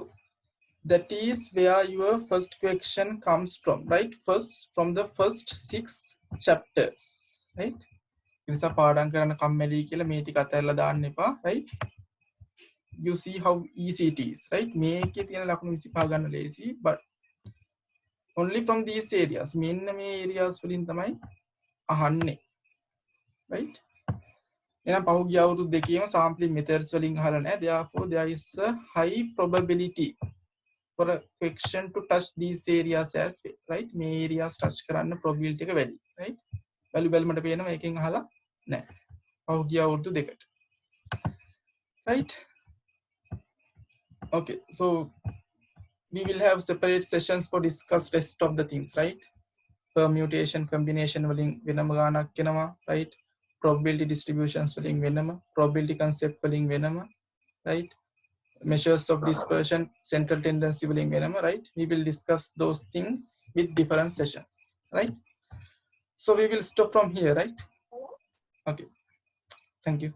that is where your first question comes from, right? First, from the first 6 chapters, right? ඉතින් පාඩම් කරන කම්මැලි කියලා මේ ටික අතහැරලා දාන්න එපා, right? You see how easy it is, right? මේකේ තියෙන ලකුණු 25 ගන්න ලේසි, but only from these areas. මෙන්න මේ areas වලින් තමයි අහන්නේ, right? එහෙනම් පහුගිය අවුරුදු දෙකේම sampling methods වලින් අහලා නැහැ. Therefore there is a high probability for a question to touch these areas as well, right? මේ areas touch කරන්න probability එක වැඩි, right? value මට පේනවා එකෙන් අහලා නැහැ. පහුගිය අවුරුදු දෙකට. Right? Okay, so we will have separate sessions for discuss rest of the things, right? Permutation, combination වලින් වෙනම ගානක් එනවා, right? Probability distributions වලින් වෙනම, probability concept වලින් වෙනම, right? Measures of dispersion, central tendency වලින් වෙනම, right? We will discuss those things with different sessions, right? So we will stop from here, right? Okay, thank you.